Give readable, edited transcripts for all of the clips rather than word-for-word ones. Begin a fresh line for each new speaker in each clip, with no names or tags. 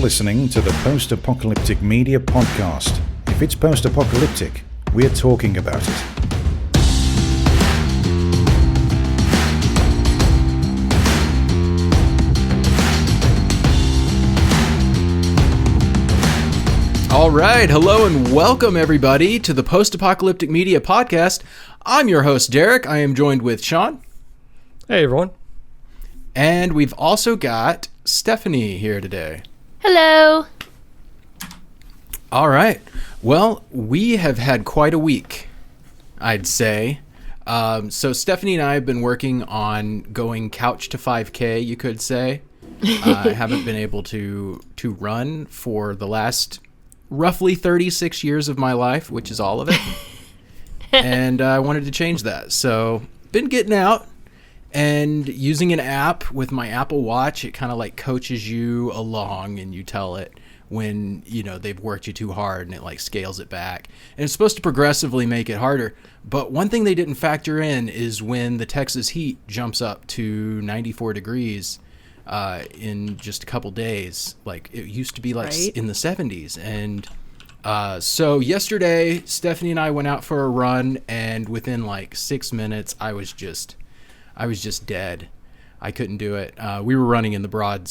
listening to the Post-Apocalyptic Media Podcast. If it's post-apocalyptic, we're talking about it.
All right, hello and welcome everybody to the Post-Apocalyptic Media Podcast. I'm your host, Derek. I am joined with Shawn.
Hey, everyone.
And we've also got Stephanie here today.
Hello.
All right. Well, we have had quite a week, I'd say. So Stephanie and I have been working on going couch to 5K, you could say. I haven't been able to run for the last roughly 36 years of my life, which is all of it. And I wanted to change that. So been getting out and using an app with my Apple Watch. It kind of like coaches you along, and you tell it when, you know, they've worked you too hard, and it like scales it back. And it's supposed to progressively make it harder. But one thing they didn't factor in is when the Texas heat jumps up to 94 degrees in just a couple days. Like it used to be like in the 70s. And so yesterday, Stephanie and I went out for a run, and within like 6 minutes, I was just dead. I couldn't do it. We were running in the broad,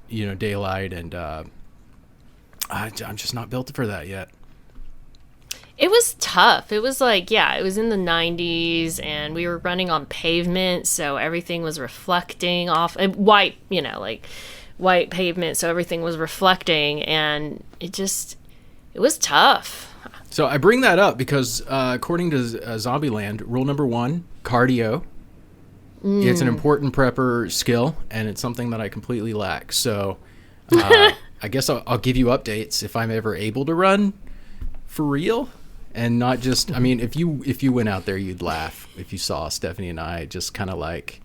daylight, and I'm just not built for that yet.
It was tough. It was like, it was in the 90s, and we were running on pavement, so everything was reflecting off white, white pavement, so everything was reflecting, and it was tough.
So I bring that up because according to Zombieland, rule number 1, cardio. It's an important prepper skill, and it's something that I completely lack. So I guess I'll give you updates if I'm ever able to run for real, and not just, if you went out there, you'd laugh if you saw Stephanie and I just kind of like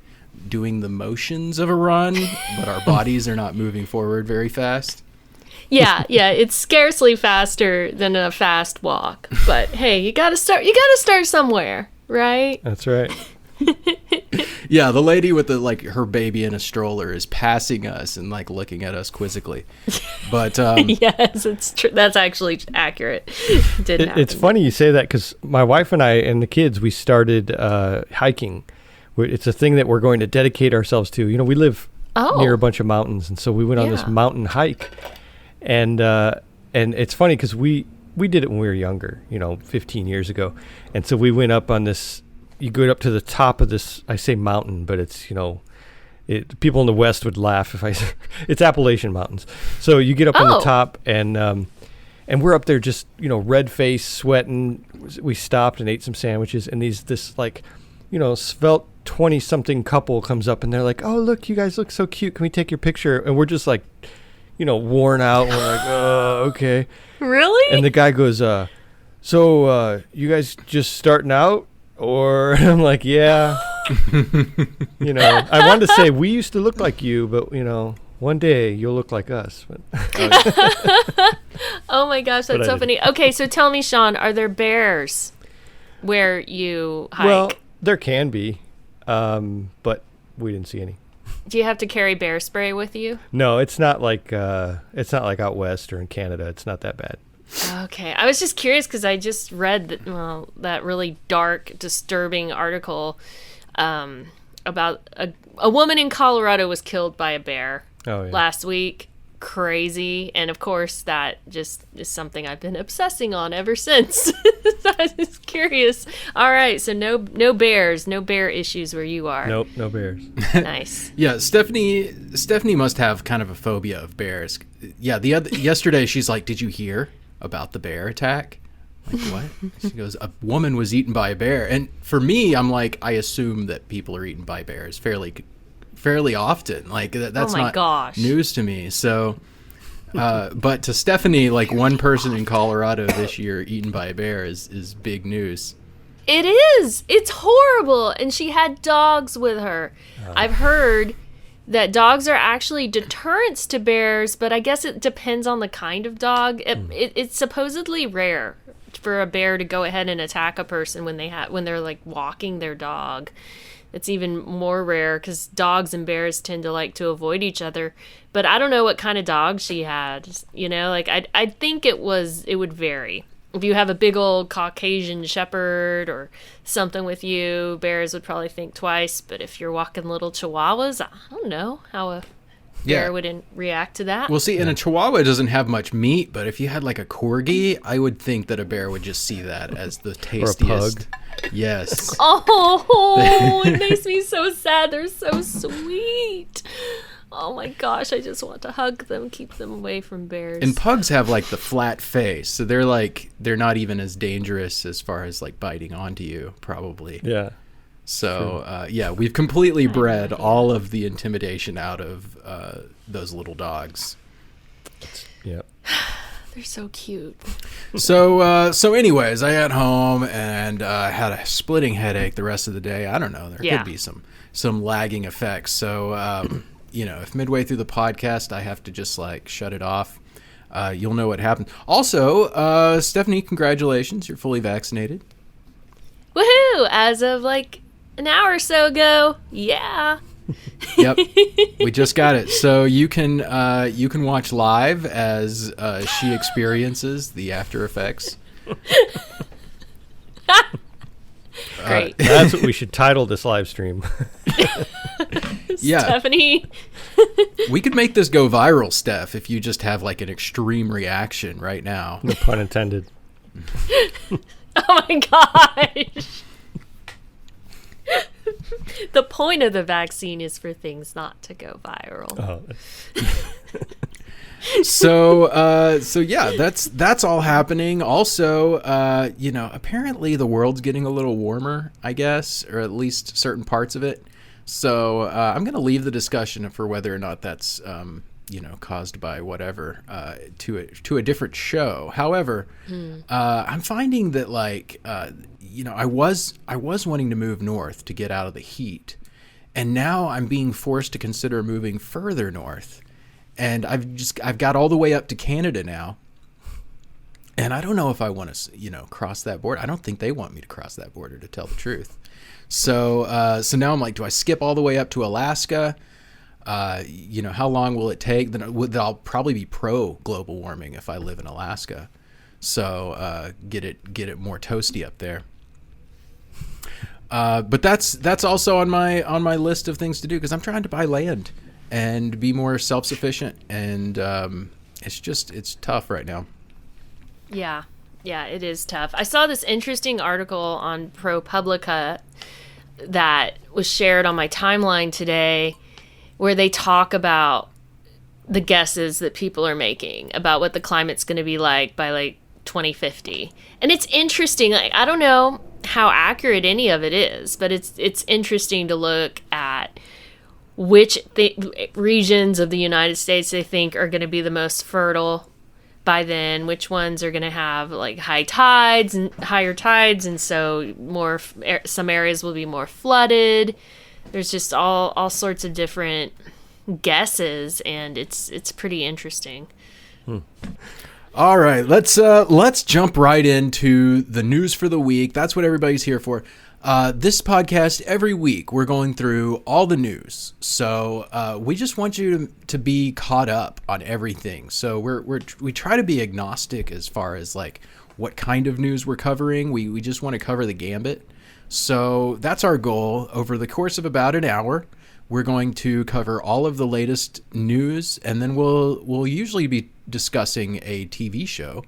doing the motions of a run, but our bodies are not moving forward very fast.
Yeah, it's scarcely faster than a fast walk. But hey, you gotta start somewhere, right?
That's right.
Yeah, the lady with her baby in a stroller is passing us and like looking at us quizzically. But
yes, it's true. That's actually accurate.
It's funny you say that, because my wife and I and the kids, we started hiking. It's a thing that we're going to dedicate ourselves to. We live near a bunch of mountains, and so we went on this mountain hike. And it's funny because we did it when we were younger, 15 years ago. And so we went up on this. You go up to the top of this, I say mountain, but it's, people in the West would laugh if I say, it's Appalachian Mountains. So you get up on the top, and we're up there just, red-faced, sweating. We stopped and ate some sandwiches, and this svelte 20-something couple comes up, and they're like, "Oh, look, you guys look so cute. Can we take your picture?" And we're just like, worn out. We're like, "Oh, okay."
Really?
And the guy goes, "So you guys just starting out?" Or I'm like, yeah, I wanted to say we used to look like you, but one day you'll look like us. But
oh my gosh, that's so funny. Okay, so tell me, Shawn, are there bears where you hike?
Well, there can be, but we didn't see any.
Do you have to carry bear spray with you?
No, it's not like out west or in Canada. It's not that bad.
Okay, I was just curious because I just read that really dark, disturbing article about a woman in Colorado was killed by a bear last week. Crazy, and of course that just is something I've been obsessing on ever since. I was just curious. All right, so no bears, no bear issues where you are.
Nope, no bears.
Nice.
Yeah, Stephanie must have kind of a phobia of bears. Yeah, yesterday she's like, "Did you hear about the bear attack?" Like, what? She goes, "A woman was eaten by a bear." And for me, I'm like, I assume that people are eaten by bears fairly often. Like that's not news to me. So, but to Stephanie, like one person in Colorado this year eaten by a bear is big news.
It is. It's horrible. And she had dogs with her. I've heard that dogs are actually deterrents to bears, but I guess it depends on the kind of dog. It's supposedly rare for a bear to go ahead and attack a person when they're like walking their dog. it's even more rare because dogs and bears tend to like to avoid each other. But I don't know what kind of dog she had. You know, like I think it would vary. If you have a big old Caucasian shepherd or something with you, bears would probably think twice. But if you're walking little chihuahuas, I don't know how a bear would react to that.
Well, see, and a chihuahua doesn't have much meat, but if you had like a corgi, I would think that a bear would just see that as the tastiest.
Or a pug.
Yes.
Oh, it makes me so sad. They're so sweet. Oh my gosh, I just want to hug them, keep them away from bears.
And pugs have like the flat face, so they're not even as dangerous as far as like biting onto you, probably.
Yeah.
So, we've completely bred all of the intimidation out of those little dogs.
Yep.
They're so cute.
So anyways, I got home and had a splitting headache the rest of the day. I don't know. There could be some lagging effects. So, if midway through the podcast I have to just like shut it off, you'll know what happened. Also, Stephanie, congratulations. You're fully vaccinated.
Woohoo! As of like an hour or so ago. Yeah.
Yep, we just got it. So you can watch live as she experiences the after effects.
Great.
That's what we should title this live stream.
Yeah,
Stephanie.
We could make this go viral, Steph, if you just have like an extreme reaction right now.
No pun intended.
Oh my gosh. The point of the vaccine is for things not to go viral.
So yeah, that's all happening. Also, apparently the world's getting a little warmer, I guess, or at least certain parts of it. So I'm going to leave the discussion for whether or not that's caused by whatever to a different show. However, I'm finding that I was wanting to move north to get out of the heat, and now I'm being forced to consider moving further north, and I've got all the way up to Canada now, and I don't know if I want to cross that border. I don't think they want me to cross that border, to tell the truth. So now I'm like, do I skip all the way up to Alaska? How long will it take? Then I'll probably be pro global warming if I live in Alaska. So get it more toasty up there. But that's also on my list of things to do, because I'm trying to buy land and be more self-sufficient, and it's tough right now.
Yeah, it is tough. I saw this interesting article on ProPublica that was shared on my timeline today, where they talk about the guesses that people are making about what the climate's going to be like by like 2050. And it's interesting. Like, I don't know how accurate any of it is, but it's interesting to look at which regions of the United States they think are going to be the most fertile by then, which ones are going to have like higher tides, and so some areas will be more flooded. There's just all sorts of different guesses, and it's pretty interesting.
All right, let's jump right into the news for the week. That's what everybody's here for. This podcast, every week, we're going through all the news. So we just want you to be caught up on everything. So we try to be agnostic as far as like what kind of news we're covering. We just want to cover the gambit. So that's our goal. Over the course of about an hour, we're going to cover all of the latest news, and then we'll usually be discussing a TV show.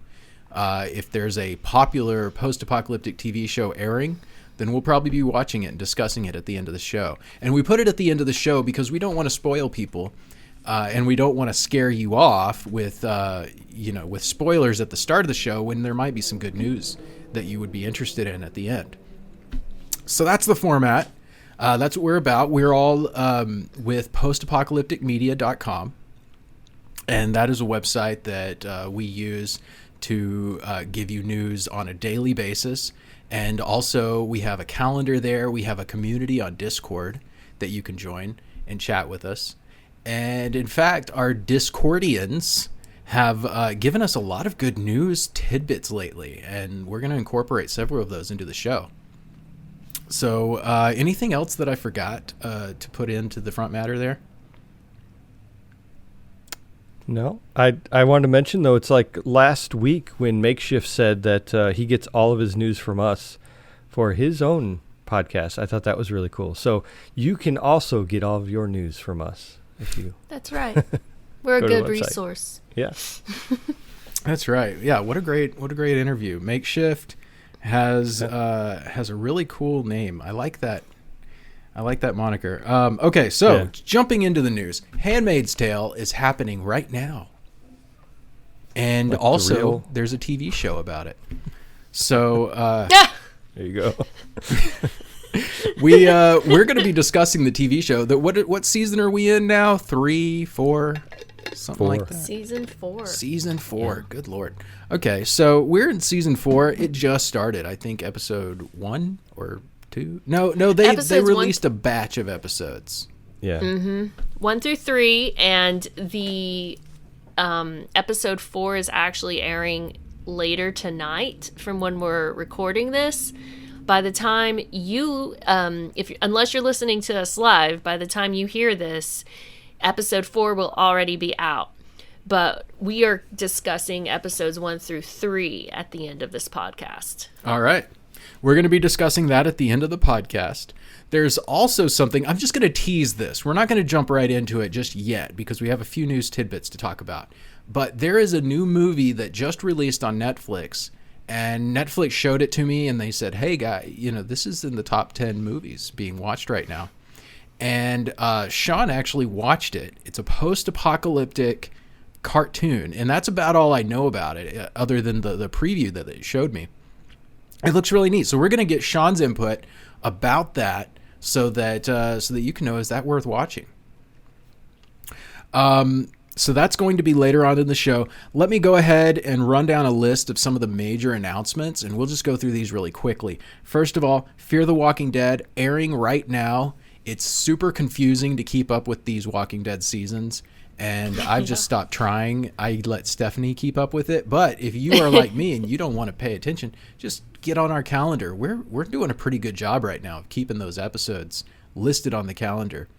If there's a popular post-apocalyptic TV show airing, then we'll probably be watching it and discussing it at the end of the show. And we put it at the end of the show because we don't want to spoil people, and we don't want to scare you off with with spoilers at the start of the show when there might be some good news that you would be interested in at the end. So that's the format. That's what we're about. We're all with post-apocalypticmedia.com, and that is a website that we use to give you news on a daily basis. And also we have a calendar there. We have a community on Discord that you can join and chat with us. And in fact, our Discordians have given us a lot of good news tidbits lately, and we're going to incorporate several of those into the show. So, anything else that I forgot to put into the front matter there?
No. I wanted to mention, though, it's like last week when Makeshift said that he gets all of his news from us for his own podcast. I thought that was really cool. So you can also get all of your news from us if you.
That's right. We're a good resource.
Yeah.
That's right. Yeah. What a great interview. Makeshift has a really cool name. I like that. I like that moniker. Okay, so jumping into the news, Handmaid's Tale is happening right now, and like also there's a TV show about it. So
there you go.
We're going to be discussing the TV show. What season are we in now? 3, 4, something like that.
Season 4.
Season 4. Yeah. Good Lord. Okay, so we're in season 4. It just started. I think episode 1 or 2. No, they released a batch of episodes.
Yeah.
1 through 3, and the episode 4 is actually airing later tonight from when we're recording this. By the time you, unless you're listening to us live, by the time you hear this, episode 4 will already be out. But we are discussing episodes 1 through 3 at the end of this podcast.
All right. We're going to be discussing that at the end of the podcast. There's also something, I'm just going to tease this. We're not going to jump right into it just yet because we have a few news tidbits to talk about. But there is a new movie that just released on Netflix, and Netflix showed it to me and they said, hey, guy, this is in the top 10 movies being watched right now. And Shawn actually watched it. It's a post-apocalyptic cartoon, and that's about all I know about it other than the preview that it showed me. It looks really neat. So we're going to get Shawn's input about that so that you can know, is that worth watching? So that's going to be later on in the show. Let me go ahead and run down a list of some of the major announcements, and we'll just go through these really quickly. First of all, Fear the Walking Dead airing right now. It's super confusing to keep up with these Walking Dead seasons, and I've just stopped trying. I let Stephanie keep up with it, but if you are like me and you don't want to pay attention, just get on our calendar. We're doing a pretty good job right now of keeping those episodes listed on the calendar.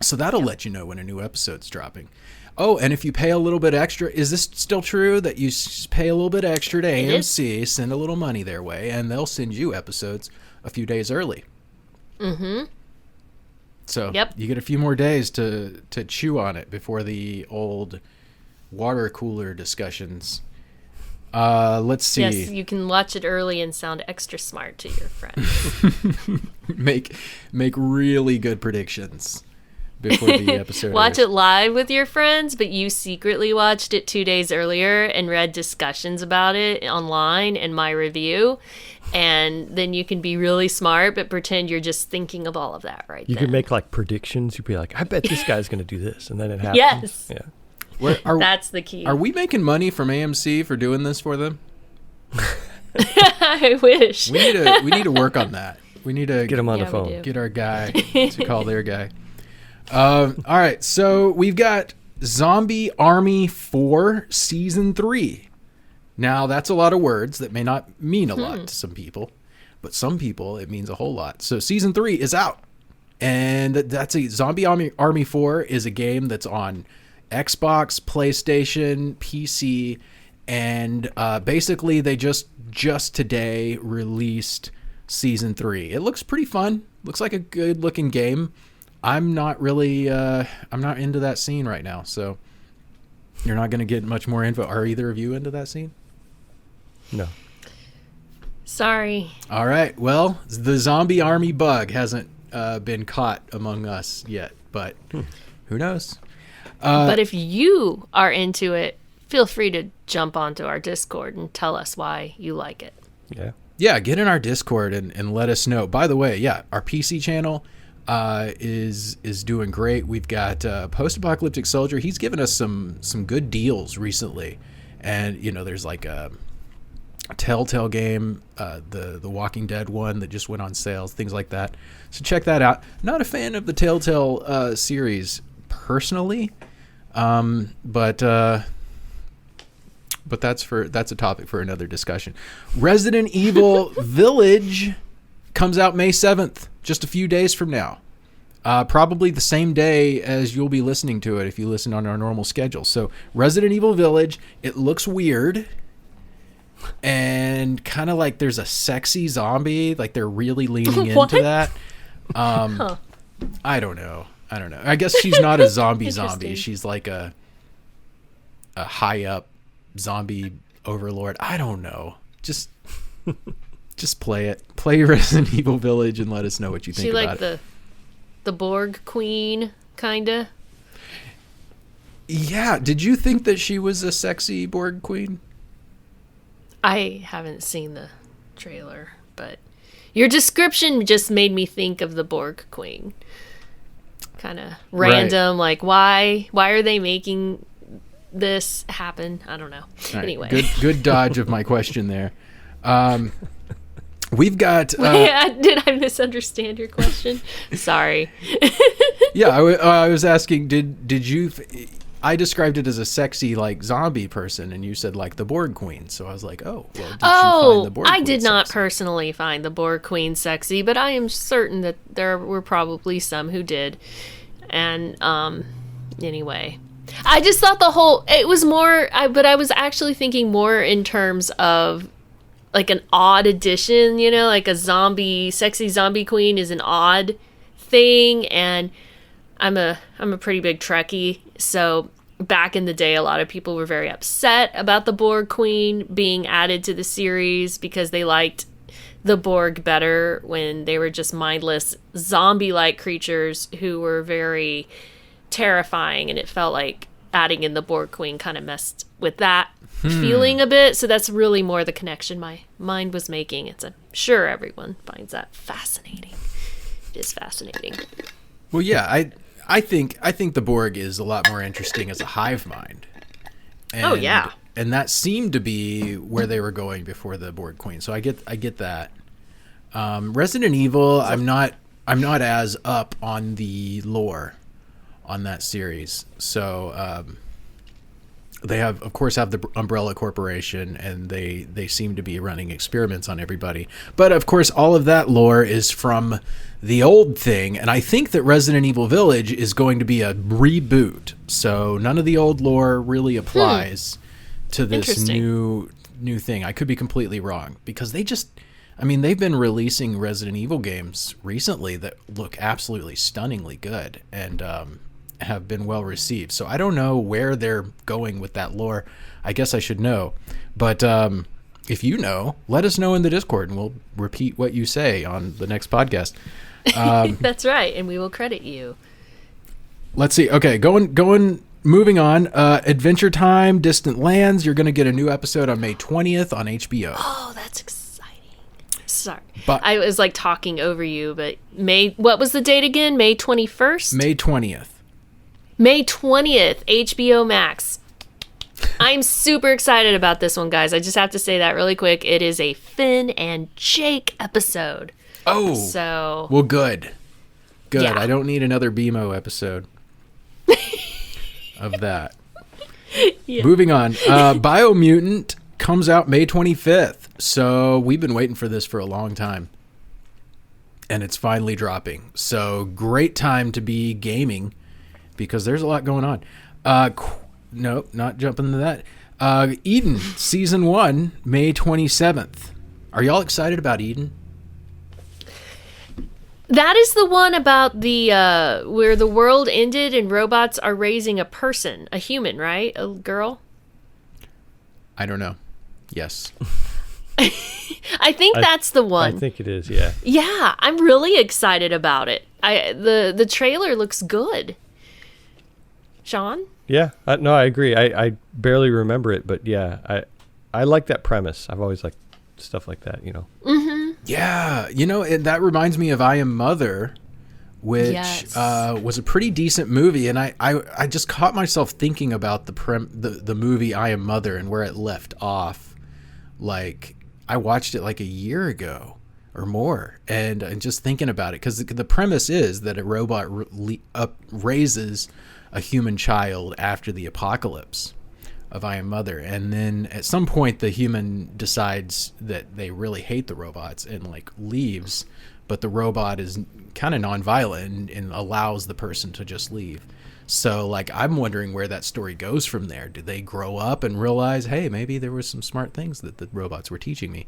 So that'll let you know when a new episode's dropping. Oh, and if you pay a little bit extra, is this still true that you pay a little bit extra to AMC, send a little money their way, and they'll send you episodes a few days early?
Mm-hmm.
So you get a few more days to chew on it before the old water cooler discussions. Let's see.
Yes, you can watch it early and sound extra smart to your friends.
make really good predictions before the episode.
Watch it live with your friends, but you secretly watched it 2 days earlier and read discussions about it online and my review. And then you can be really smart, but pretend you're just thinking of all of that right
You
then.
can make like predictions. You'd be like, I bet this guy's going to do this. And then it happens.
Yes.
Yeah.
That's the key.
Are we making money from AMC for doing this for them?
I wish.
We need to work on that. We need to
get him on the phone.
Get our guy to call their guy. All right, so we've got Zombie Army 4 Season 3. Now, that's a lot of words that may not mean a lot to some people, but some people, it means a whole lot. So Season 3 is out, and that's Zombie Army 4 is a game that's on Xbox, PlayStation, PC, and basically they just today released Season 3. It looks pretty fun. Looks like a good-looking game. I'm not really, I'm not into that scene right now, so you're not going to get much more info. Are either of you into that scene?
No.
Sorry.
All right. Well, the zombie army bug hasn't been caught among us yet, but who knows?
But if you are into it, feel free to jump onto our Discord and tell us why you like it.
Yeah.
Yeah, get in our Discord and let us know. By the way, yeah, our PC channel is doing great. We've got Post-Apocalyptic Soldier. He's given us some good deals recently, and there's like a Telltale game, the Walking Dead one that just went on sales, things like that. So check that out. Not a fan of the Telltale series personally, but that's a topic for another discussion. Resident Evil Village comes out May 7th, just a few days from now. Probably the same day as you'll be listening to it if you listen on our normal schedule. So Resident Evil Village, it looks weird and kind of like there's a sexy zombie, like they're really leaning into that. I don't know. I guess she's not a zombie. She's like a high up zombie overlord. I don't know. Just play it. Play Resident Evil Village and let us know what you think about it.
The Borg Queen, kinda.
Yeah. Did you think that she was a sexy Borg Queen?
I haven't seen the trailer, but your description just made me think of the Borg Queen. Kind of random, like why are they making this happen? I don't know. Right. Anyway,
good dodge of my question there. We've got.
Did I misunderstand your question? Sorry.
Yeah, I was asking. Did you? I described it as a sexy like zombie person, and you said like the Borg Queen. So I was like, oh, well, did you find the Borg Queen
I did not
sexy?
personally find the Borg Queen sexy, but I am certain that there were probably some who did. And anyway, I just thought it was more. But I was actually thinking more in terms of like an odd addition. You know, like a sexy zombie queen is an odd thing, and I'm a pretty big Trekkie, so back in the day, a lot of people were very upset about the Borg Queen being added to the series because they liked the Borg better when they were just mindless zombie-like creatures who were very terrifying, and it felt like adding in the Borg Queen kind of messed with that feeling a bit. So that's really more the connection my mind was making. I'm sure everyone finds that fascinating. It is fascinating.
Well, yeah, I think the Borg is a lot more interesting as a hive mind. And, and that seemed to be where they were going before the Borg Queen. So I get that. Resident Evil, I'm not as up on the lore on that series. So they have the Umbrella Corporation, and they seem to be running experiments on everybody. But of course, all of that lore is from the old thing, and I think that Resident Evil Village is going to be a reboot. So none of the old lore really applies to this new thing. I could be completely wrong because they've been releasing Resident Evil games recently that look absolutely stunningly good and have been well received. So I don't know where they're going with that lore. I guess I should know. But if you know, let us know in the Discord and we'll repeat what you say on the next podcast.
That's right, and we will credit you.
Let's see. Okay, moving on. Adventure Time, Distant Lands. You're going to get a new episode on May 20th on HBO.
Oh, that's exciting. Sorry. But I was like talking over you, but what was the date again? May 21st?
May 20th.
May 20th, HBO Max. I'm super excited about this one, guys. I just have to say that really quick. It is a Finn and Jake episode.
Oh.
So.
Well, good. Good.
Yeah.
I don't need another BMO episode of that. Yeah. Moving on. Biomutant comes out May 25th. So we've been waiting for this for a long time. And it's finally dropping. So great time to be gaming because there's a lot going on. No, not jumping into that. Eden, Season 1, May 27th. Are y'all excited about Eden?
That is the one about the where the world ended and robots are raising a person, a human, right? A girl?
I don't know. Yes.
I think that's the one.
I think it is, yeah.
Yeah, I'm really excited about it. The trailer looks good. Shawn?
Yeah, no, I agree. I barely remember it, but yeah, I like that premise. I've always liked stuff like that, you know.
Mm-hmm.
Yeah, that reminds me of I Am Mother, which was a pretty decent movie, and I just caught myself thinking about the movie I Am Mother and where it left off. Like, I watched it like a year ago or more, and just thinking about it, because the premise is that a robot raises a human child after the apocalypse. of I Am Mother, and then at some point the human decides that they really hate the robots and like leaves, but the robot is kind of nonviolent and allows the person to just leave. So like I'm wondering where that story goes from there. Do they grow up and realize, hey, maybe there was some smart things that the robots were teaching me?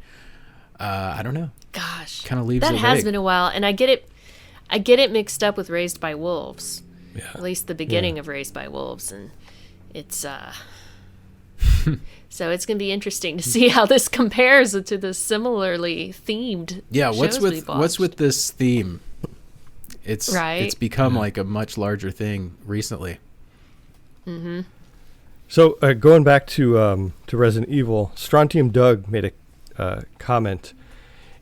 I don't know.
Gosh,
kind of leaves
that
it
has
vague.
been a while, and I get it mixed up with Raised by Wolves.
Yeah.
At least the beginning of Raised by Wolves, and it's so it's gonna be interesting to see how this compares to the similarly themed.
Yeah,
shows we've
what's with
watched.
this theme? It's
Right.
It's become like a much larger thing recently.
Mm-hmm.
So going back to Resident Evil, Strontium Doug made a comment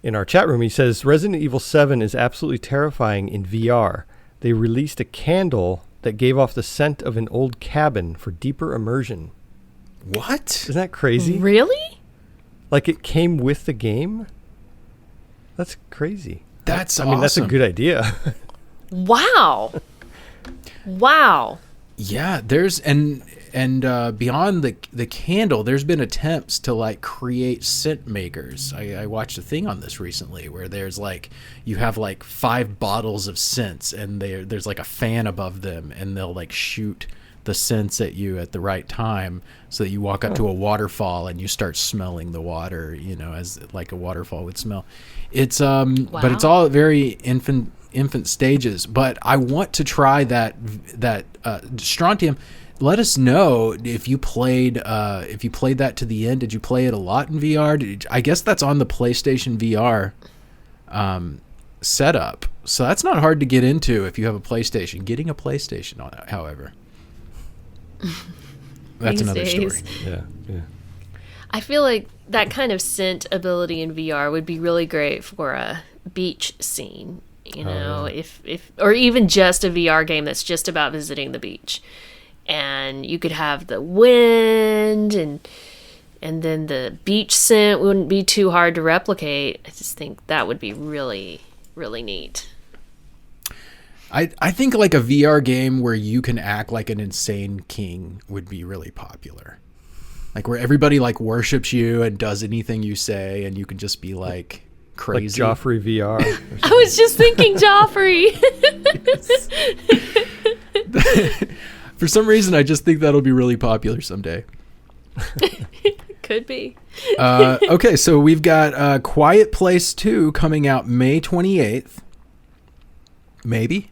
in our chat room. He says Resident Evil 7 is absolutely terrifying in VR. They released a candle that gave off the scent of an old cabin for deeper immersion.
What?
Isn't that crazy?
Really?
Like it came with the game? That's crazy.
That's
I mean, that's a
awesome.
good idea.
Wow. Wow.
Yeah, there's and beyond the candle, there's been attempts to like create scent makers. I watched a thing on this recently where there's like you have like 5 bottles of scents and there's like a fan above them and they'll like shoot the scents at you at the right time so that you walk up to a waterfall and you start smelling the water, you know, as like a waterfall would smell. It's but it's all very infant stages, but I want to try that Strontium. Let us know if you played that to the end. Did you play it a lot in VR? I guess that's on the PlayStation VR setup, so that's not hard to get into if you have a PlayStation. Getting a PlayStation on it, however, that's
These
another
days.
story.
Yeah.
I feel like that kind of scent ability in VR would be really great for a beach scene. You know, if or even just a VR game that's just about visiting the beach. And you could have the wind and then the beach scent wouldn't be too hard to replicate. I just think that would be really, really neat.
I think like a VR game where you can act like an insane king would be really popular. Like where everybody like worships you and does anything you say and you can just be like crazy.
Like Joffrey VR.
I was just thinking Joffrey.
For some reason, I just think that'll be really popular someday.
Could be.
Okay, so we've got Quiet Place 2 coming out May 28th. Maybe?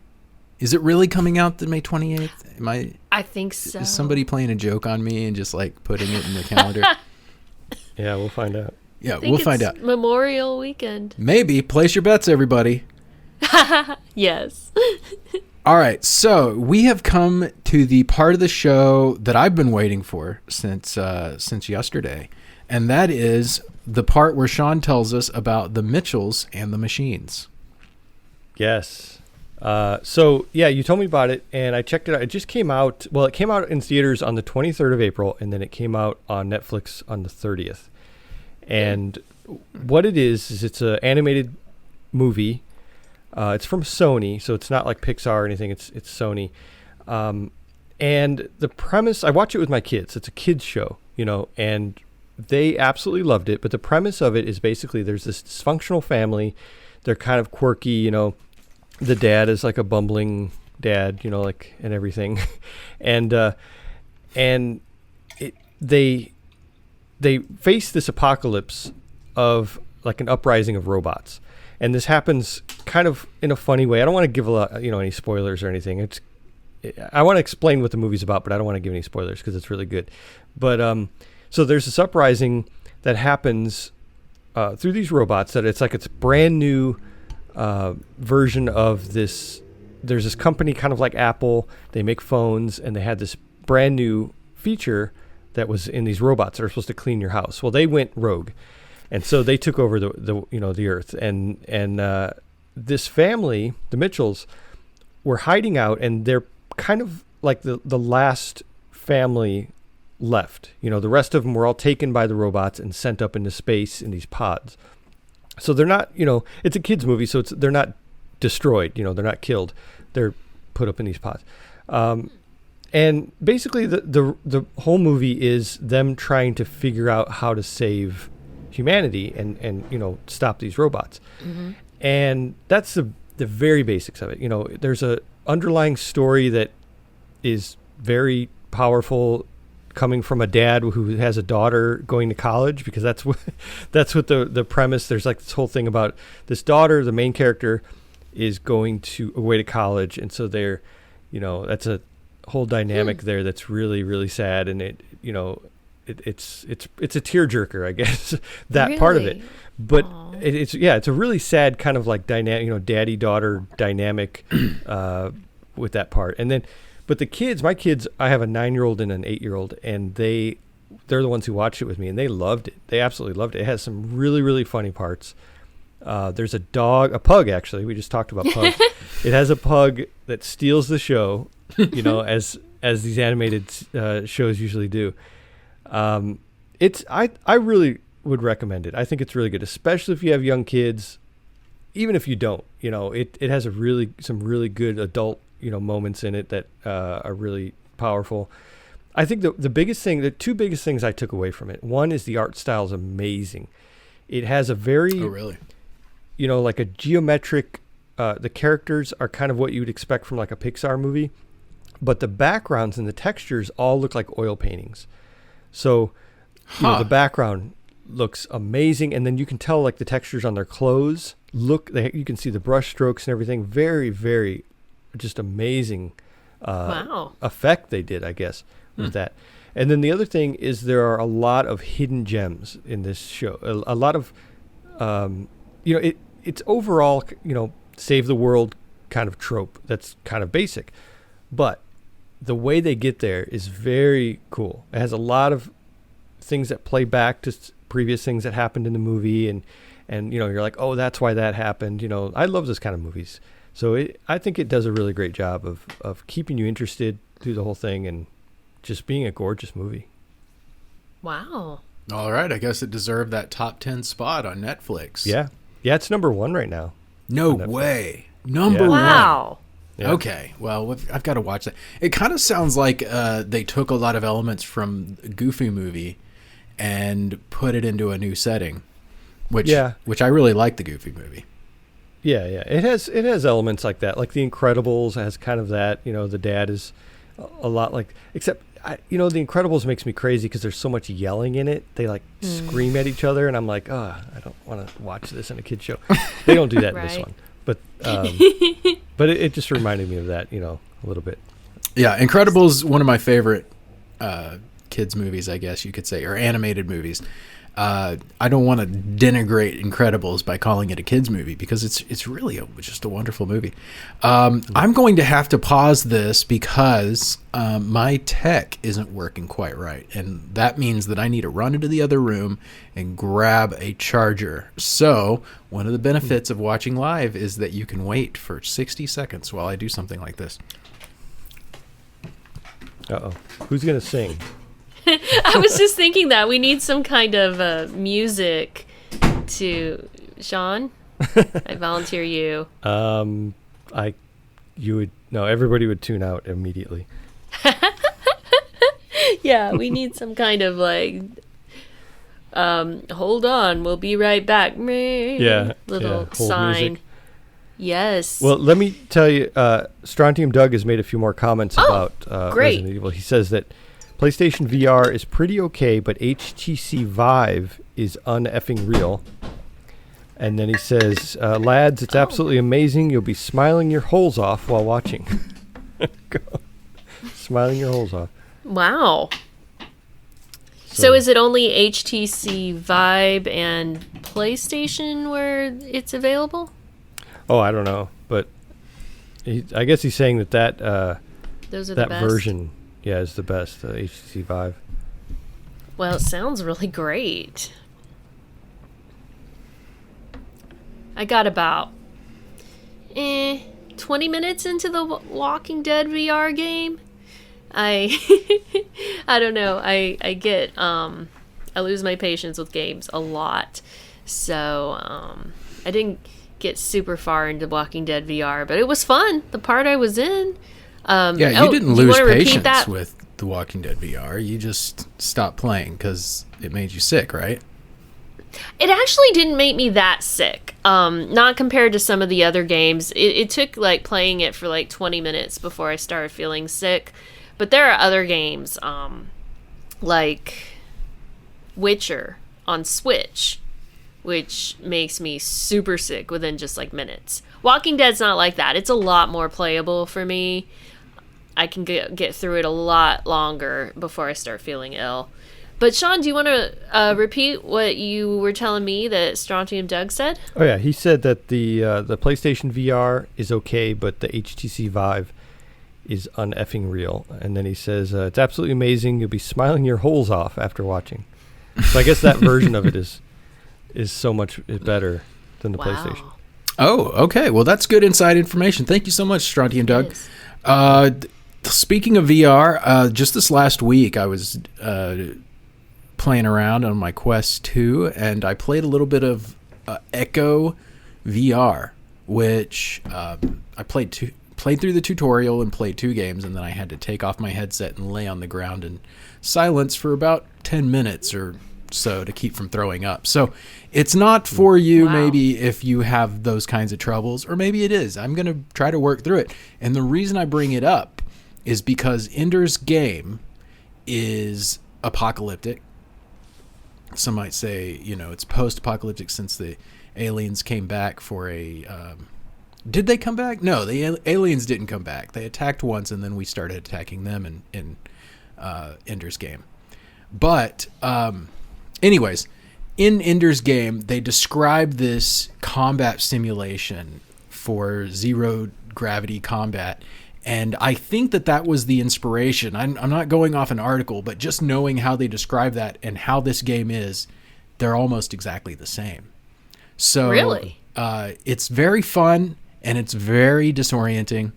Is it really coming out the May 28th?
I think so.
Is somebody playing a joke on me and just like putting it in the calendar?
Yeah, we'll find out.
Yeah,
I think
we'll find
it's
out.
Memorial weekend.
Maybe. Place your bets, everybody.
Yes.
All right, so we have come to the part of the show that I've been waiting for since yesterday, and that is the part where Shawn tells us about the Mitchells and the Machines.
Yes. So, yeah, you told me about it, and I checked it out. It just came out. Well, it came out in theaters on the 23rd of April, and then it came out on Netflix on the 30th. And what it is it's an animated movie. It's from Sony, so it's not like Pixar or anything. It's Sony. And the premise, I watch it with my kids. It's a kids show, you know, and they absolutely loved it. But the premise of it is basically there's this dysfunctional family. They're kind of quirky, you know. The dad is like a bumbling dad, you know, like, and everything. and they face this apocalypse of like an uprising of robots. And this happens kind of in a funny way. I don't want to give a lot, you know, any spoilers or anything. I want to explain what the movie's about, but I don't want to give any spoilers because it's really good. But so there's this uprising that happens through these robots that it's brand new version of this. There's this company kind of like Apple. They make phones, and they had this brand new feature that was in these robots that are supposed to clean your house. Well, they went rogue. And so they took over the earth, and this family, the Mitchells, were hiding out, and they're kind of like the last family left. You know, the rest of them were all taken by the robots and sent up into space in these pods. So they're not, you know, it's a kids movie, so they're not destroyed. You know, they're not killed. They're put up in these pods. And basically, the whole movie is them trying to figure out how to save humanity and stop these robots. Mm-hmm. And that's the very basics of it. There's a underlying story that is very powerful, coming from a dad who has a daughter going to college, because that's what the premise. There's like this whole thing about this daughter, the main character, is going away to college, and so they're, that's a whole dynamic there that's really, really sad, and it's a tearjerker, I guess, that really? Part of it. But it's a really sad kind of like dynamic, daddy-daughter dynamic with that part. And then, but the kids, my kids, I have a 9-year-old and an 8-year-old, and they're the ones who watched it with me, and they loved it. They absolutely loved it. It has some really, really funny parts. There's a pug, actually. We just talked about pugs. It has a pug that steals the show, as these animated shows usually do. I really would recommend it. I think it's really good, especially if you have young kids. Even if you don't, it has some really good adult, moments in it that are really powerful. I think the two biggest things I took away from it. One is the art style is amazing. It has a very, like a geometric. The characters are kind of what you would expect from like a Pixar movie, but the backgrounds and the textures all look like oil paintings. So, the background looks amazing, and then you can tell like the textures on their clothes you can see the brush strokes and everything. Very, very, just amazing effect they did, I guess, with that. And then the other thing is there are a lot of hidden gems in this show. A lot of, it's overall, save the world kind of trope. That's kind of basic, but the way they get there is very cool. It has a lot of things that play back to previous things that happened in the movie, and you're like, oh, that's why that happened. I love this kind of movies. So I think it does a really great job of keeping you interested through the whole thing and just being a gorgeous movie.
Wow.
All right, I guess it deserved that top 10 spot on Netflix.
Yeah, it's number 1 right now.
No way. Number 1.
Wow.
Yeah. Okay, well, I've got to watch that. It kind of sounds like they took a lot of elements from a Goofy movie and put it into a new setting, which I really like the Goofy movie.
Yeah. It has elements like that. Like The Incredibles has kind of that. The dad is a lot like, except The Incredibles makes me crazy because there's so much yelling in it. They like scream at each other, and I'm like, I don't want to watch this in a kid's show. They don't do that in this one. But it just reminded me of that, a little bit.
Yeah, Incredibles, one of my favorite kids movies, I guess you could say, or animated movies. I don't want to denigrate Incredibles by calling it a kids movie, because it's really just a wonderful movie. I'm going to have to pause this because my tech isn't working quite right, and that means that I need to run into the other room and grab a charger. So one of the benefits of watching live is that you can wait for 60 seconds while I do something like this.
Uh-oh. Who's going to sing?
I was just thinking that we need some kind of music to Shawn. I volunteer you.
Everybody would tune out immediately.
Yeah, we need some kind of like, hold on, we'll be right back. Little sign. Music. Yes.
Well, let me tell you, Strontium Doug has made a few more comments about Resident Evil. He says that PlayStation VR is pretty okay, but HTC Vive is un-effing real. And then he says, lads, it's absolutely amazing. You'll be smiling your holes off while watching. Smiling your holes off.
Wow. So is it only HTC Vive and PlayStation where it's available?
Oh, I don't know. But I guess he's saying that
those are the best
version... Yeah, it's the best, HTC Vive.
Well, it sounds really great. I got about 20 minutes into the Walking Dead VR game. I don't know. I get I lose my patience with games a lot. So I didn't get super far into Walking Dead VR, but it was fun. The part I was in,
Yeah, you didn't lose patience with The Walking Dead VR. You just stopped playing because it made you sick, right?
It actually didn't make me that sick. Not compared to some of the other games. It took like playing it for like 20 minutes before I started feeling sick. But there are other games, like Witcher on Switch, which makes me super sick within just like minutes. Walking Dead's not like that. It's a lot more playable for me. I can get through it a lot longer before I start feeling ill. But Shawn, do you want to repeat what you were telling me that Strontium Doug said?
Oh yeah, he said that the PlayStation VR is okay, but the HTC Vive is uneffing real. And then he says it's absolutely amazing. You'll be smiling your holes off after watching. So I guess that version of it is so much better than the PlayStation.
Oh, okay. Well, that's good inside information. Thank you so much, Strontium Doug. Speaking of VR, just this last week, I was playing around on my Quest 2, and I played a little bit of Echo VR, which I played through the tutorial and played 2 games, and then I had to take off my headset and lay on the ground in silence for about 10 minutes or so to keep from throwing up. So it's not for you, maybe if you have those kinds of troubles, or maybe it is. I'm going to try to work through it. And the reason I bring it up is because Ender's Game is apocalyptic. Some might say, it's post-apocalyptic since the aliens came back for a... did they come back? No, the aliens didn't come back. They attacked once, and then we started attacking them in Ender's Game. But, anyways, in Ender's Game, they describe this combat simulation for zero-gravity combat, and I think that was the inspiration. I'm not going off an article, but just knowing how they describe that and how this game is, they're almost exactly the same. So
really?
It's very fun, and it's very disorienting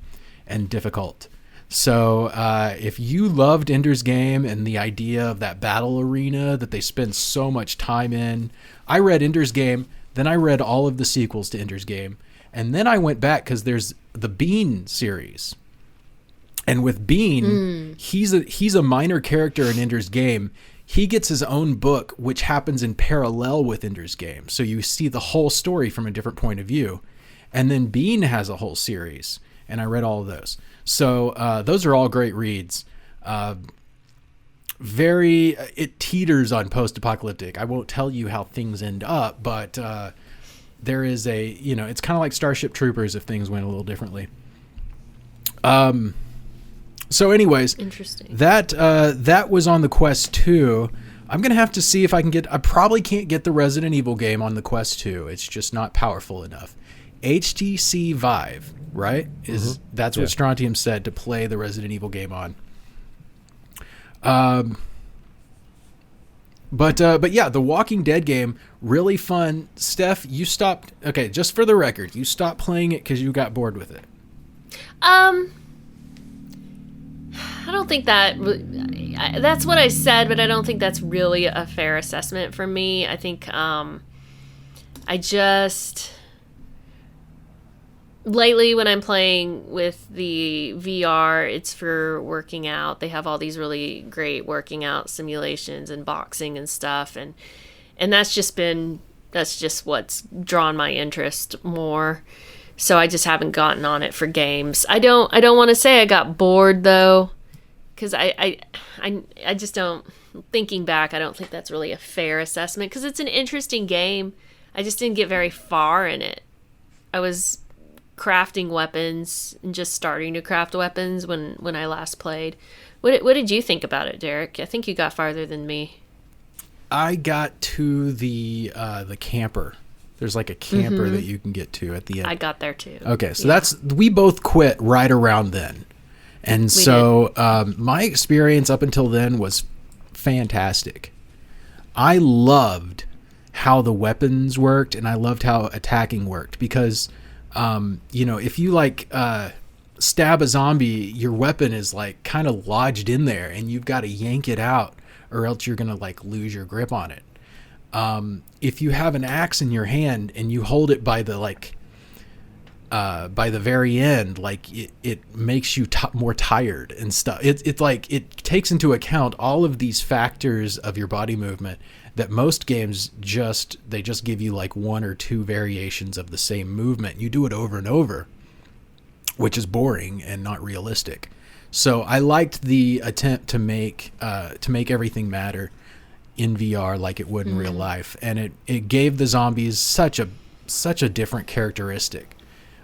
and difficult. So if you loved Ender's Game and the idea of that battle arena that they spend so much time in, I read Ender's Game, then I read all of the sequels to Ender's Game, and then I went back because there's the Bean series. And with Bean, he's a minor character in Ender's Game. He gets his own book, which happens in parallel with Ender's Game. So you see the whole story from a different point of view. And then Bean has a whole series, and I read all of those. So those are all great reads. It teeters on post-apocalyptic. I won't tell you how things end up, but there is it's kind of like Starship Troopers if things went a little differently. So anyways,
interesting.
That was on the Quest 2. I'm going to have to see if I probably can't get the Resident Evil game on the Quest 2. It's just not powerful enough. HTC Vive, right? That's what Strontium said to play the Resident Evil game on. But yeah, the Walking Dead game, really fun. Steph, you stopped. Okay, just for the record, you stopped playing it because you got bored with it.
I don't think that's what I said, but I don't think that's really a fair assessment for me. I think lately when I'm playing with the VR, it's for working out. They have all these really great working out simulations and boxing and stuff, and that's just what's drawn my interest more. So I just haven't gotten on it for games. I don't want to say I got bored though, because I just don't. Thinking back, I don't think that's really a fair assessment because it's an interesting game. I just didn't get very far in it. I was crafting weapons and just starting to craft weapons when I last played. What did you think about it, Derek? I think you got farther than me.
I got to the camper. There's like a camper that you can get to at the end.
I got there too.
Okay, so we both quit right around then. And my experience up until then was fantastic. I loved how the weapons worked, and I loved how attacking worked because, if you stab a zombie, your weapon is like kind of lodged in there, and you've got to yank it out, or else you're gonna lose your grip on it. If you have an axe in your hand and you hold it by the by the very end, like it makes you more tired and stuff. It's like it takes into account all of these factors of your body movement that most games just give you like one or two variations of the same movement. You do it over and over, which is boring and not realistic. So I liked the attempt to make everything matter in VR like it would in real life, and it gave the zombies such a different characteristic,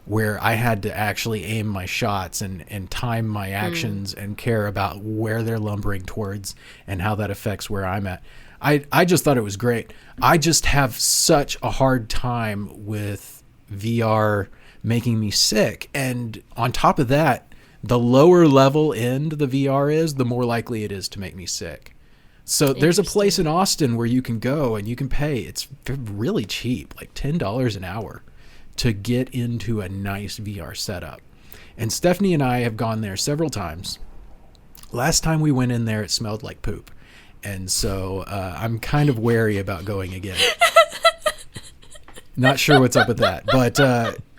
where I had to actually aim my shots and time my actions and care about where they're lumbering towards and how that affects where I'm at. I just thought it was great. I just have such a hard time with VR making me sick. And on top of that, the lower level end the VR is, the more likely it is to make me sick. So there's a place in Austin where you can go and you can pay. It's really cheap, like $10 an hour, to get into a nice VR setup. And Stephanie and I have gone there several times. Last time we went in there, it smelled like poop. And so I'm kind of wary about going again. Not sure what's up with that. But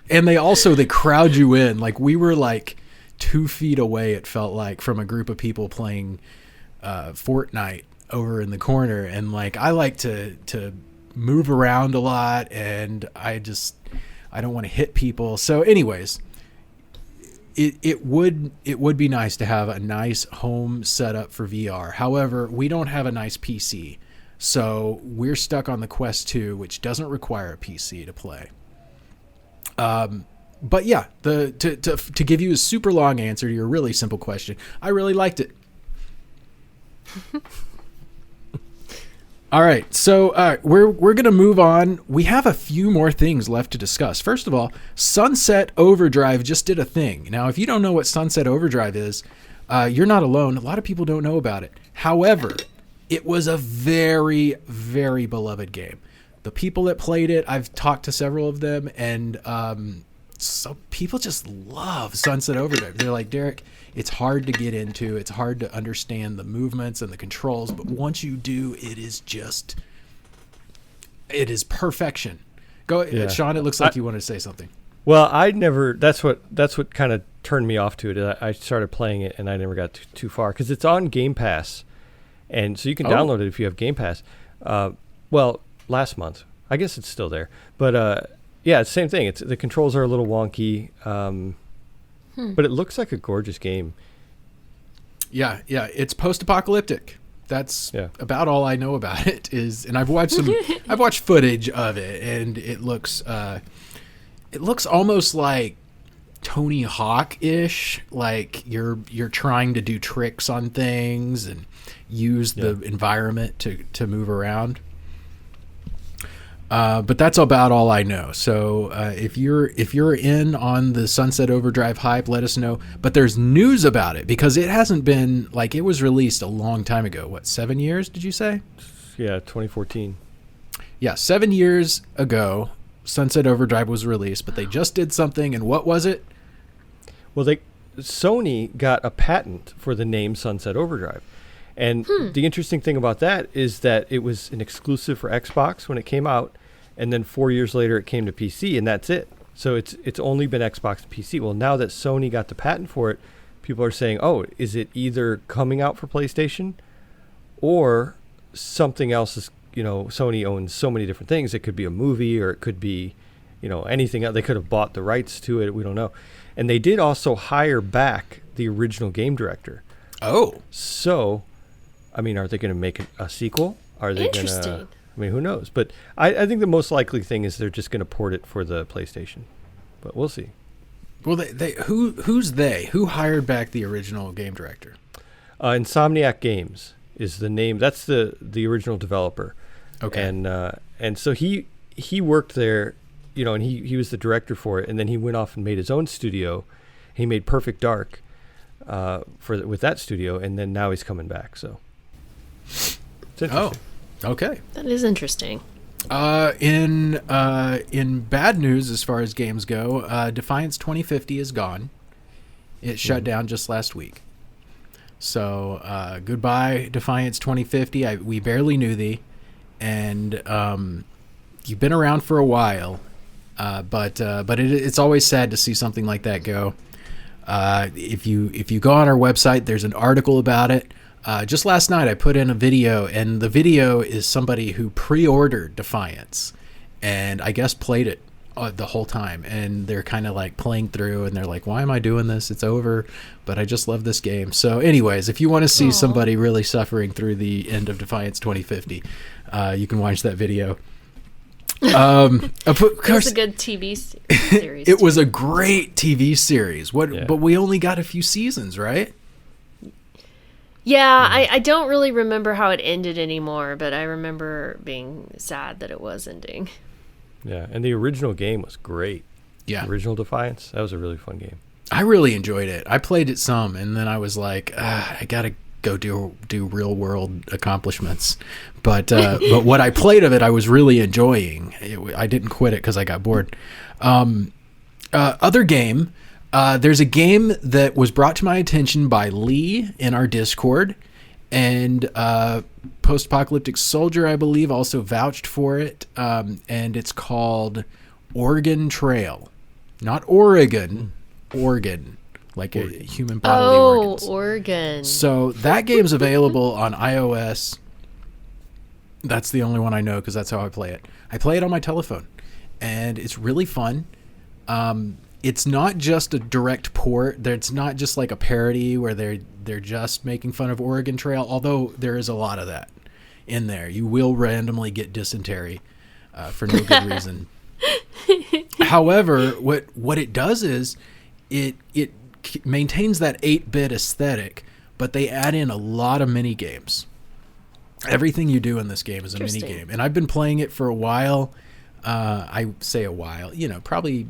and they crowd you in. Like, we were like 2 feet away, it felt like, from a group of people playing Fortnite over in the corner. And like, I like to move around a lot, and I don't want to hit people. So anyways, it would be nice to have a nice home setup for VR. However, we don't have a nice PC. So we're stuck on the Quest 2, which doesn't require a PC to play. But yeah, to give you a super long answer to your really simple question, I really liked it. All right, so we're gonna move on. We have a few more things left to discuss. First of all, Sunset Overdrive just did a thing. Now, if you don't know what Sunset Overdrive is, you're not alone. A lot of people don't know about it. However, it was a very, very beloved game. The people that played it, I've talked to several of them, and so people just love Sunset Overdrive. They're like, Derek, it's hard to get into. It's hard to understand the movements and the controls, but once you do, it is perfection. Go, yeah. Shawn, it looks like you wanted to say something.
Well, that's what kind of turned me off to it. I started playing it and I never got too far because it's on Game Pass, and so you can download it if you have Game Pass. Well, last month, I guess it's still there, but yeah, it's the same thing. The controls are a little wonky, but it looks like a gorgeous game.
Yeah, it's post-apocalyptic. That's about all I know about it. And I've watched footage of it, and it looks almost like Tony Hawk-ish. Like you're trying to do tricks on things and use the environment to move around. But that's about all I know. So if you're in on the Sunset Overdrive hype, let us know. But there's news about it because it hasn't been, like, it was released a long time ago. What, 7 years, did you say?
Yeah, 2014.
Yeah, 7 years ago, Sunset Overdrive was released, but they just did something, and what was it?
Well, Sony got a patent for the name Sunset Overdrive. And the interesting thing about that is that it was an exclusive for Xbox when it came out, and then 4 years later it came to PC, and that's it. So it's only been Xbox and PC. Well, now that Sony got the patent for it, people are saying, oh, is it either coming out for PlayStation or something else is, Sony owns so many different things. It could be a movie or it could be, anything else. They could have bought the rights to it. We don't know. And they did also hire back the original game director.
Oh.
So, are they going to make a sequel? Are they going to? Who knows? But I think the most likely thing is they're just going to port it for the PlayStation. But we'll see.
Well, who's they? Who hired back the original game director?
Insomniac Games is the name. That's the original developer.
Okay.
And so he worked there, and he was the director for it. And then he went off and made his own studio. He made Perfect Dark with that studio, and then now he's coming back. So it's interesting.
Oh, okay.
That is interesting.
In bad news as far as games go, Defiance 2050 is gone. It shut down just last week. So goodbye, Defiance 2050. We barely knew thee, and you've been around for a while. But it's always sad to see something like that go. If you go on our website, there's an article about it. Just last night I put in a video, and the video is somebody who pre-ordered Defiance and I guess played it the whole time, and they're kind of like playing through and they're like, why am I doing this? It's over, but I just love this game. So anyways, if you want to see somebody really suffering through the end of Defiance 2050, you can watch that video. Of course,
it was a good TV series.
It was a great TV series. But we only got a few seasons, right?
Yeah, I don't really remember how it ended anymore, but I remember being sad that it was ending.
Yeah, and the original game was great.
Yeah.
Original Defiance, that was a really fun game.
I really enjoyed it. I played it some, and then I was like, I gotta go do real world accomplishments. But what I played of it, I was really enjoying. I didn't quit it because I got bored. Other game, there's a game that was brought to my attention by Lee in our Discord, and Post-Apocalyptic Soldier, I believe, also vouched for it, and it's called Oregon Trail. Not Oregon, Oregon, like a human bodily organs.
Oh, Oregon.
So that game's available on iOS. That's the only one I know because that's how I play it. I play it on my telephone, and it's really fun. It's not just a direct port. It's not just like a parody where they're just making fun of Oregon Trail, although there is a lot of that in there. You will randomly get dysentery for no good reason. However, what it does is it maintains that 8-bit aesthetic, but they add in a lot of mini games. Everything you do in this game is a mini game, and I've been playing it for a while. I say a while, probably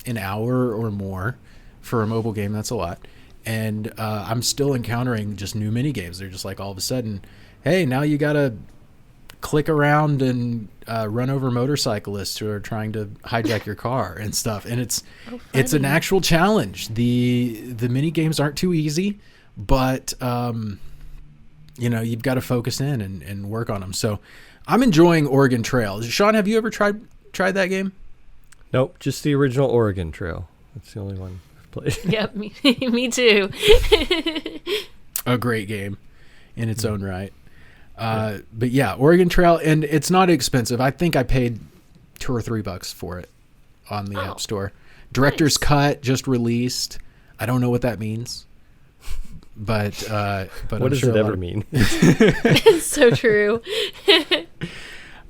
an hour or more for a mobile game. That's a lot. And I'm still encountering just new mini games. They're just like all of a sudden, hey, now you gotta click around and run over motorcyclists who are trying to hijack your car and stuff. And it's an actual challenge. The mini games aren't too easy, but you've got to focus in and work on them. So I'm enjoying Oregon Trail. Shawn, have you ever tried that game?
Nope, just the original Oregon Trail. That's the only one I've played.
Yep, me too.
A great game in its own right. But yeah, Oregon Trail, and it's not expensive. I think I paid $2 or $3 for it on the App Store. Director's Cut just released. I don't know what that means. But
what does it ever mean?
It's so true.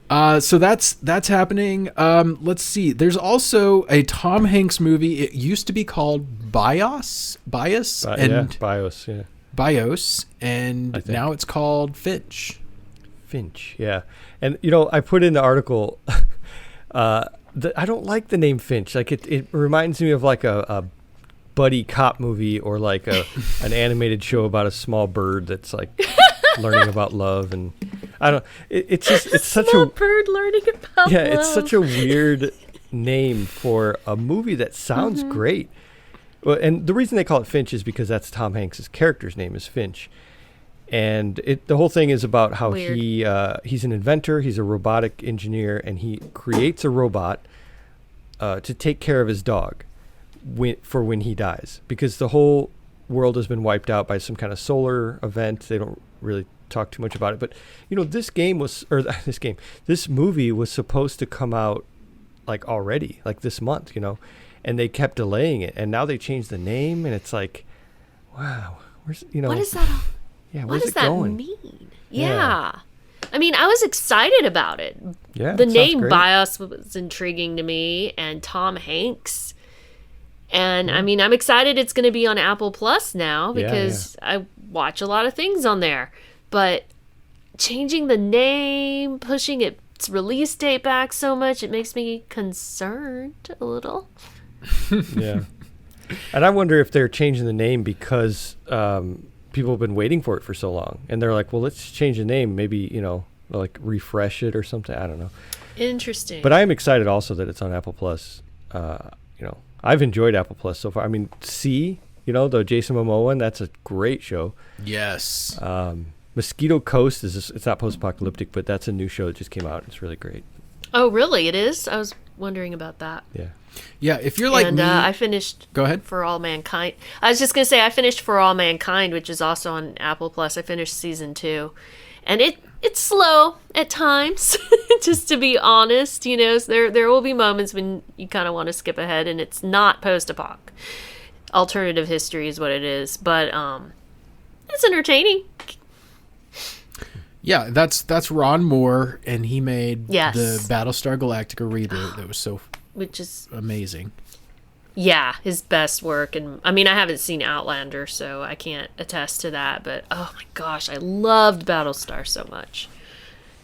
So that's happening. Let's see. There's also a Tom Hanks movie. It used to be called Bios, and
Bios, yeah.
Bios, and now it's called Finch.
Finch, yeah. And I put in the article. I don't like the name Finch. Like it reminds me of like a buddy cop movie or like an animated show about a small bird that's like learning about love, and I don't. It's such a
bird learning about love.
It's such a weird name for a movie that sounds great. Well, and the reason they call it Finch is because that's Tom Hanks' character's name is Finch, and the whole thing is about how he's an inventor, he's a robotic engineer, and he creates a robot to take care of his dog when he dies, because the whole world has been wiped out by some kind of solar event. They don't really talk too much about it, but this movie was supposed to come out like already, like this month, and they kept delaying it, and now they changed the name, and it's like, wow,
what is that?
Yeah,
what does that mean?
Yeah.
I mean, I was excited about it.
Yeah,
the name Bios was intriguing to me, and Tom Hanks. And I mean, I'm excited it's going to be on Apple Plus now because I watch a lot of things on there. But changing the name, pushing its release date back so much, it makes me concerned a little.
Yeah. And I wonder if they're changing the name because people have been waiting for it for so long. And they're like, well, let's change the name. Maybe, like refresh it or something. I don't know.
Interesting.
But I am excited also that it's on Apple Plus. I've enjoyed Apple Plus so far. I mean, the Jason Momoa one, that's a great show.
Yes.
Mosquito Coast it's not post-apocalyptic, but that's a new show that just came out. It's really great.
Oh, really? It is? I was wondering about that.
Yeah, if you're like
and
me...
I finished...
Go ahead.
For All Mankind. I was just going to say, I finished For All Mankind, which is also on Apple Plus. I finished season 2. And it's slow at times, just to be honest. You know, so there will be moments when you kind of want to skip ahead, and it's not post-apoc. Alternative history is what it is. But it's entertaining.
Yeah, that's Ron Moore, and he made
Yes.
the Battlestar Galactica reboot that was so
Which is...
amazing.
Yeah, his best work. And I mean, I haven't seen Outlander, so I can't attest to that. But oh my gosh, I loved Battlestar so much.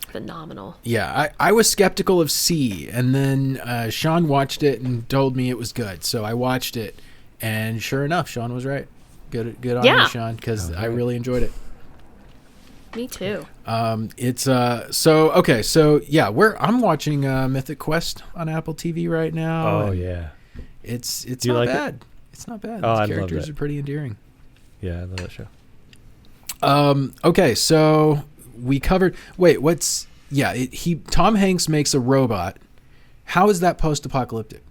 Phenomenal.
Yeah, I was skeptical of C, and then Shawn watched it and told me it was good. So I watched it, and sure enough, Shawn was right. Good on you, Shawn, because I really enjoyed it.
Me too.
It's so yeah, I'm watching Mythic Quest on Apple TV right now.
Oh yeah.
It's
Do you
not
like
bad.
it?
It's not bad.
Oh,
The
I love
characters
that.
are pretty endearing.
Yeah, I love that show.
Okay, so we covered. Wait, Tom Hanks makes a robot. How is that post-apocalyptic?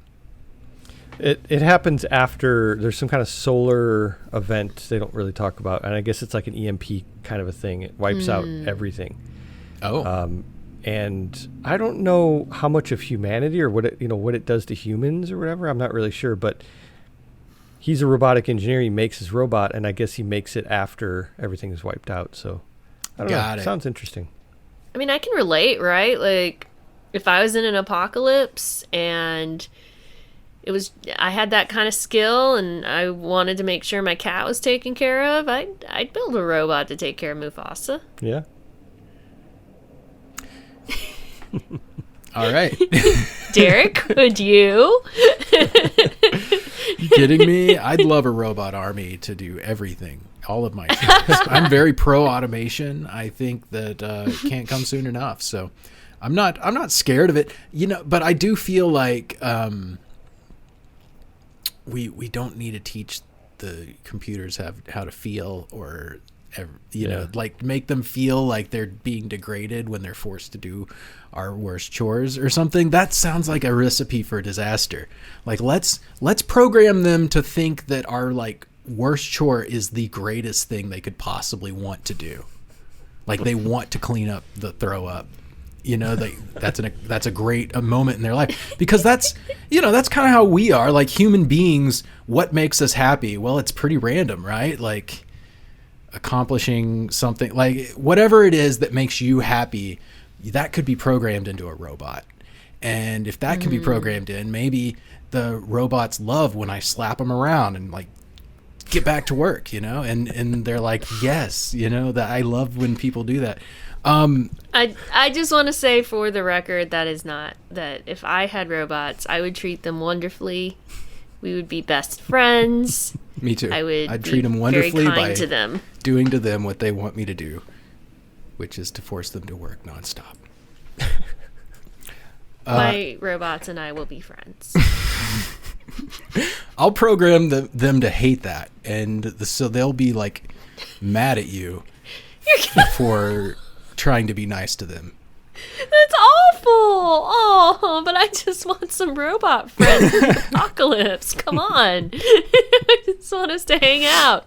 It happens after there's some kind of solar event they don't really talk about, and I guess it's like an EMP kind of a thing. It wipes out everything.
Oh.
And I don't know how much of humanity or what it does to humans or whatever. I'm not really sure, but he's a robotic engineer. He makes his robot, and I guess he makes it after everything is wiped out. So I don't know.
It.
Sounds interesting.
I mean, I can relate, right? Like, if I was in an apocalypse and I had that kind of skill and I wanted to make sure my cat was taken care of, I'd build a robot to take care of Mufasa.
Yeah.
All right.
Derek, would you?
You kidding me? I'd love a robot army to do everything, all of my things. I'm very pro automation. I think that it can't come soon enough. So I'm not scared of it, but I do feel like we don't need to teach the computers how to feel or like make them feel like they're being degraded when they're forced to do our worst chores or something. That sounds like a recipe for disaster. Like let's program them to think that our like worst chore is the greatest thing they could possibly want to do. Like they want to clean up the throw up. That's a great moment in their life, because that's kind of how we are, like human beings. What makes us happy? Well, it's pretty random, right? Like accomplishing something, like whatever it is that makes you happy, that could be programmed into a robot. And if that can be programmed in, maybe the robots love when I slap them around and like get back to work, and they're like, yes, that I love when people do that.
I just want to say for the record that if I had robots, I would treat them wonderfully. We would be best friends.
Me too.
I'd
treat them wonderfully
very kind
by
to them.
Doing to them what they want me to do, which is to force them to work nonstop.
My robots and I will be friends.
I'll program them to hate that, and so they'll be like mad at you for trying to be nice to them.
That's awful. Oh, but I just want some robot friends in the apocalypse. Come on. I just want us to hang out.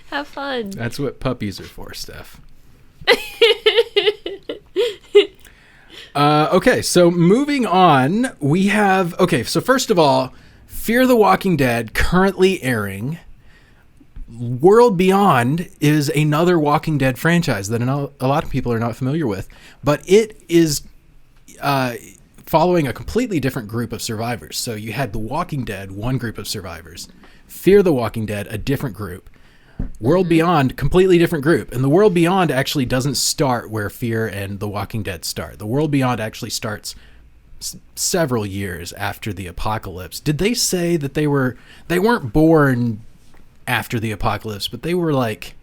Have fun.
That's what puppies are for, Steph. Okay, so moving on, we have... Okay, so first of all, Fear the Walking Dead, currently airing. World Beyond is another Walking Dead franchise that a lot of people are not familiar with, but it is following a completely different group of survivors. So you had The Walking Dead, one group of survivors. Fear the Walking Dead, a different group. World Beyond, completely different group. And the World Beyond actually doesn't start where Fear and The Walking Dead start. The World Beyond actually starts several years after the apocalypse. Did they say that they weren't born after the apocalypse, but they weren't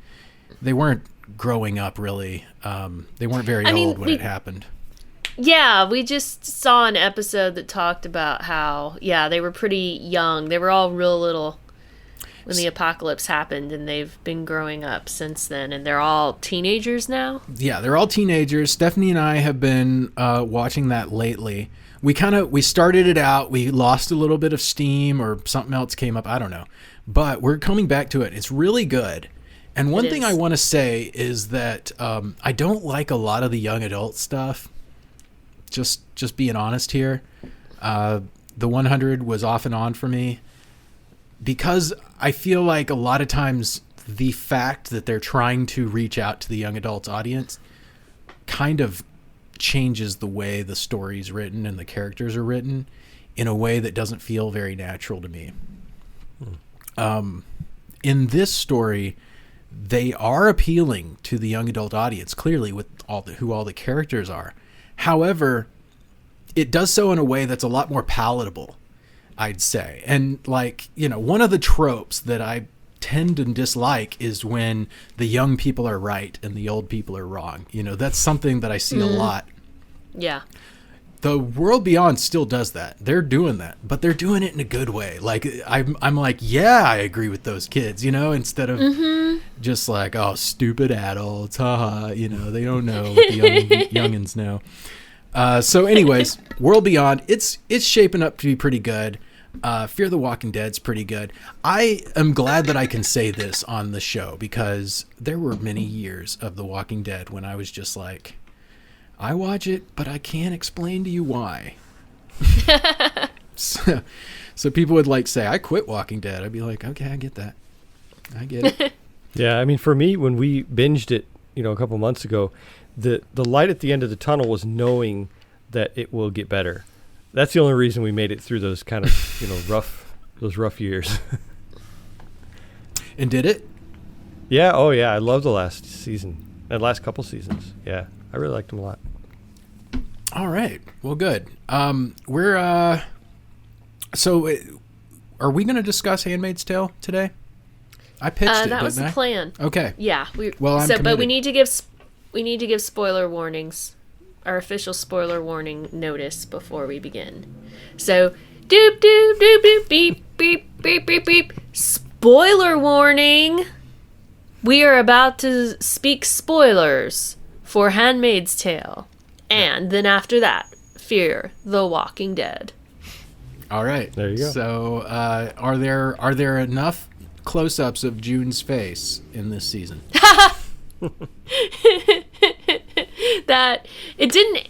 growing up really. They weren't very old when it happened.
Yeah, we just saw an episode that talked about how, they were pretty young. They were all real little when the apocalypse happened, and they've been growing up since then, and they're all teenagers now.
Yeah, they're all teenagers. Stephanie and I have been watching that lately. We started it out. We lost a little bit of steam, or something else came up. I don't know, but we're coming back to it. It's really good. And one thing I want to say is that I don't like a lot of the young adult stuff. Just being honest here. The 100 was off and on for me, because I feel like a lot of times the fact that they're trying to reach out to the young adult audience kind of changes the way the story's written and the characters are written in a way that doesn't feel very natural to me. In this story, they are appealing to the young adult audience, clearly, with who all the characters are. However, it does so in a way that's a lot more palatable, I'd say. And one of the tropes that I tend to dislike is when the young people are right and the old people are wrong. That's something that I see a lot.
Yeah.
The World Beyond still does that. They're doing that, but they're doing it in a good way. Like I'm like, yeah, I agree with those kids, instead of just like, oh, stupid adults, haha, they don't know what the youngins know. So anyways, World Beyond, it's shaping up to be pretty good. Fear the Walking Dead's pretty good. I am glad that I can say this on the show, because there were many years of The Walking Dead when I was just like, I watch it, but I can't explain to you why. So people would say, I quit Walking Dead. I'd be like, okay, I get that. I get it.
Yeah, I mean, for me, when we binged it, a couple months ago, the light at the end of the tunnel was knowing that it will get better. That's the only reason we made it through those kind of rough years.
And did it?
Yeah. Oh yeah. I love the last season and last couple seasons. Yeah. I really liked them a lot.
All right. Well, good. So are we going to discuss Handmaid's Tale today? I pitched it.
That was the plan.
Okay.
Yeah.
But
we need to give spoiler warnings, our official spoiler warning notice before we begin. So, doop doop doop doop beep beep beep beep beep. Spoiler warning. We are about to speak spoilers for Handmaid's Tale, and then after that, Fear the Walking Dead.
All right.
There you go.
So, are there enough close-ups of June's face in this season?
That it didn't.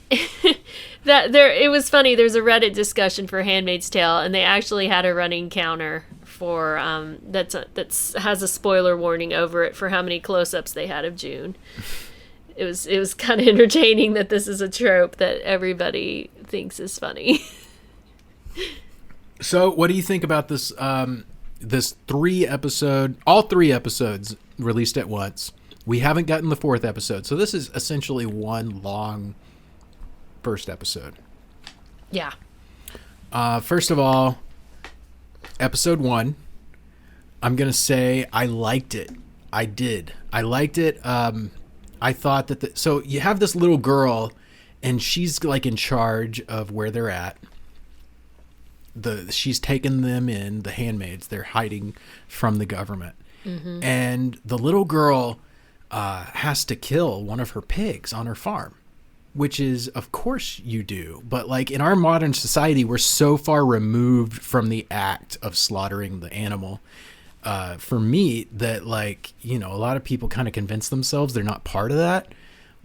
It was funny. There's a Reddit discussion for Handmaid's Tale, and they actually had a running counter for that's has a spoiler warning over it for how many close-ups they had of June. It was kind of entertaining that this is a trope that everybody thinks is funny.
So, what do you think about this? This all 3 episodes released at once. We haven't gotten the 4th episode, so this is essentially one long first episode.
Yeah.
First of all, episode 1, I'm gonna say I liked it. I did. I liked it. I thought that so you have this little girl, and she's in charge of where they're at. She's taken them in, the handmaids. They're hiding from the government. Mm-hmm. And the little girl has to kill one of her pigs on her farm, which is, of course you do. But in our modern society, we're so far removed from the act of slaughtering the animal for meat that a lot of people kind of convince themselves they're not part of that.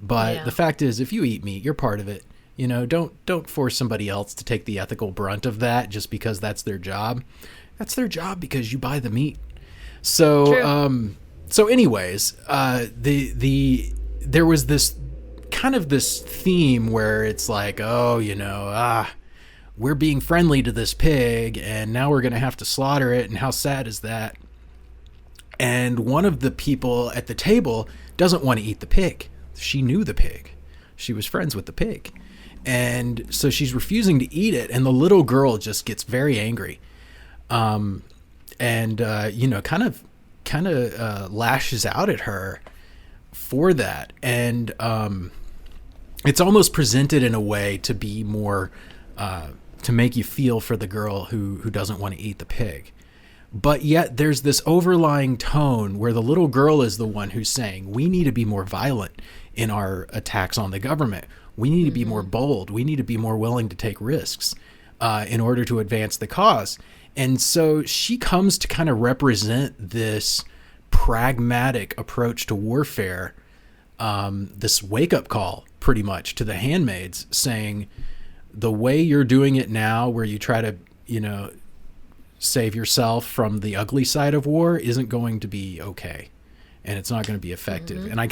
But the fact is, if you eat meat, you're part of it. Don't force somebody else to take the ethical brunt of that just because that's their job. That's their job because you buy the meat. So, so anyways, there was this kind of this theme where it's we're being friendly to this pig and now we're going to have to slaughter it. And how sad is that? And one of the people at the table doesn't want to eat the pig. She knew the pig. She was friends with the pig. And so she's refusing to eat it. And the little girl just gets very angry. Kind of lashes out at her for that. And it's almost presented in a way to be more, to make you feel for the girl who doesn't want to eat the pig. But yet there's this overlying tone where the little girl is the one who's saying, we need to be more violent in our attacks on the government. We need to be more bold. We need to be more willing to take risks in order to advance the cause. And so she comes to kind of represent this pragmatic approach to warfare, this wake-up call pretty much to the handmaids, saying the way you're doing it now, where you try to, save yourself from the ugly side of war, isn't going to be okay, and it's not going to be effective. And I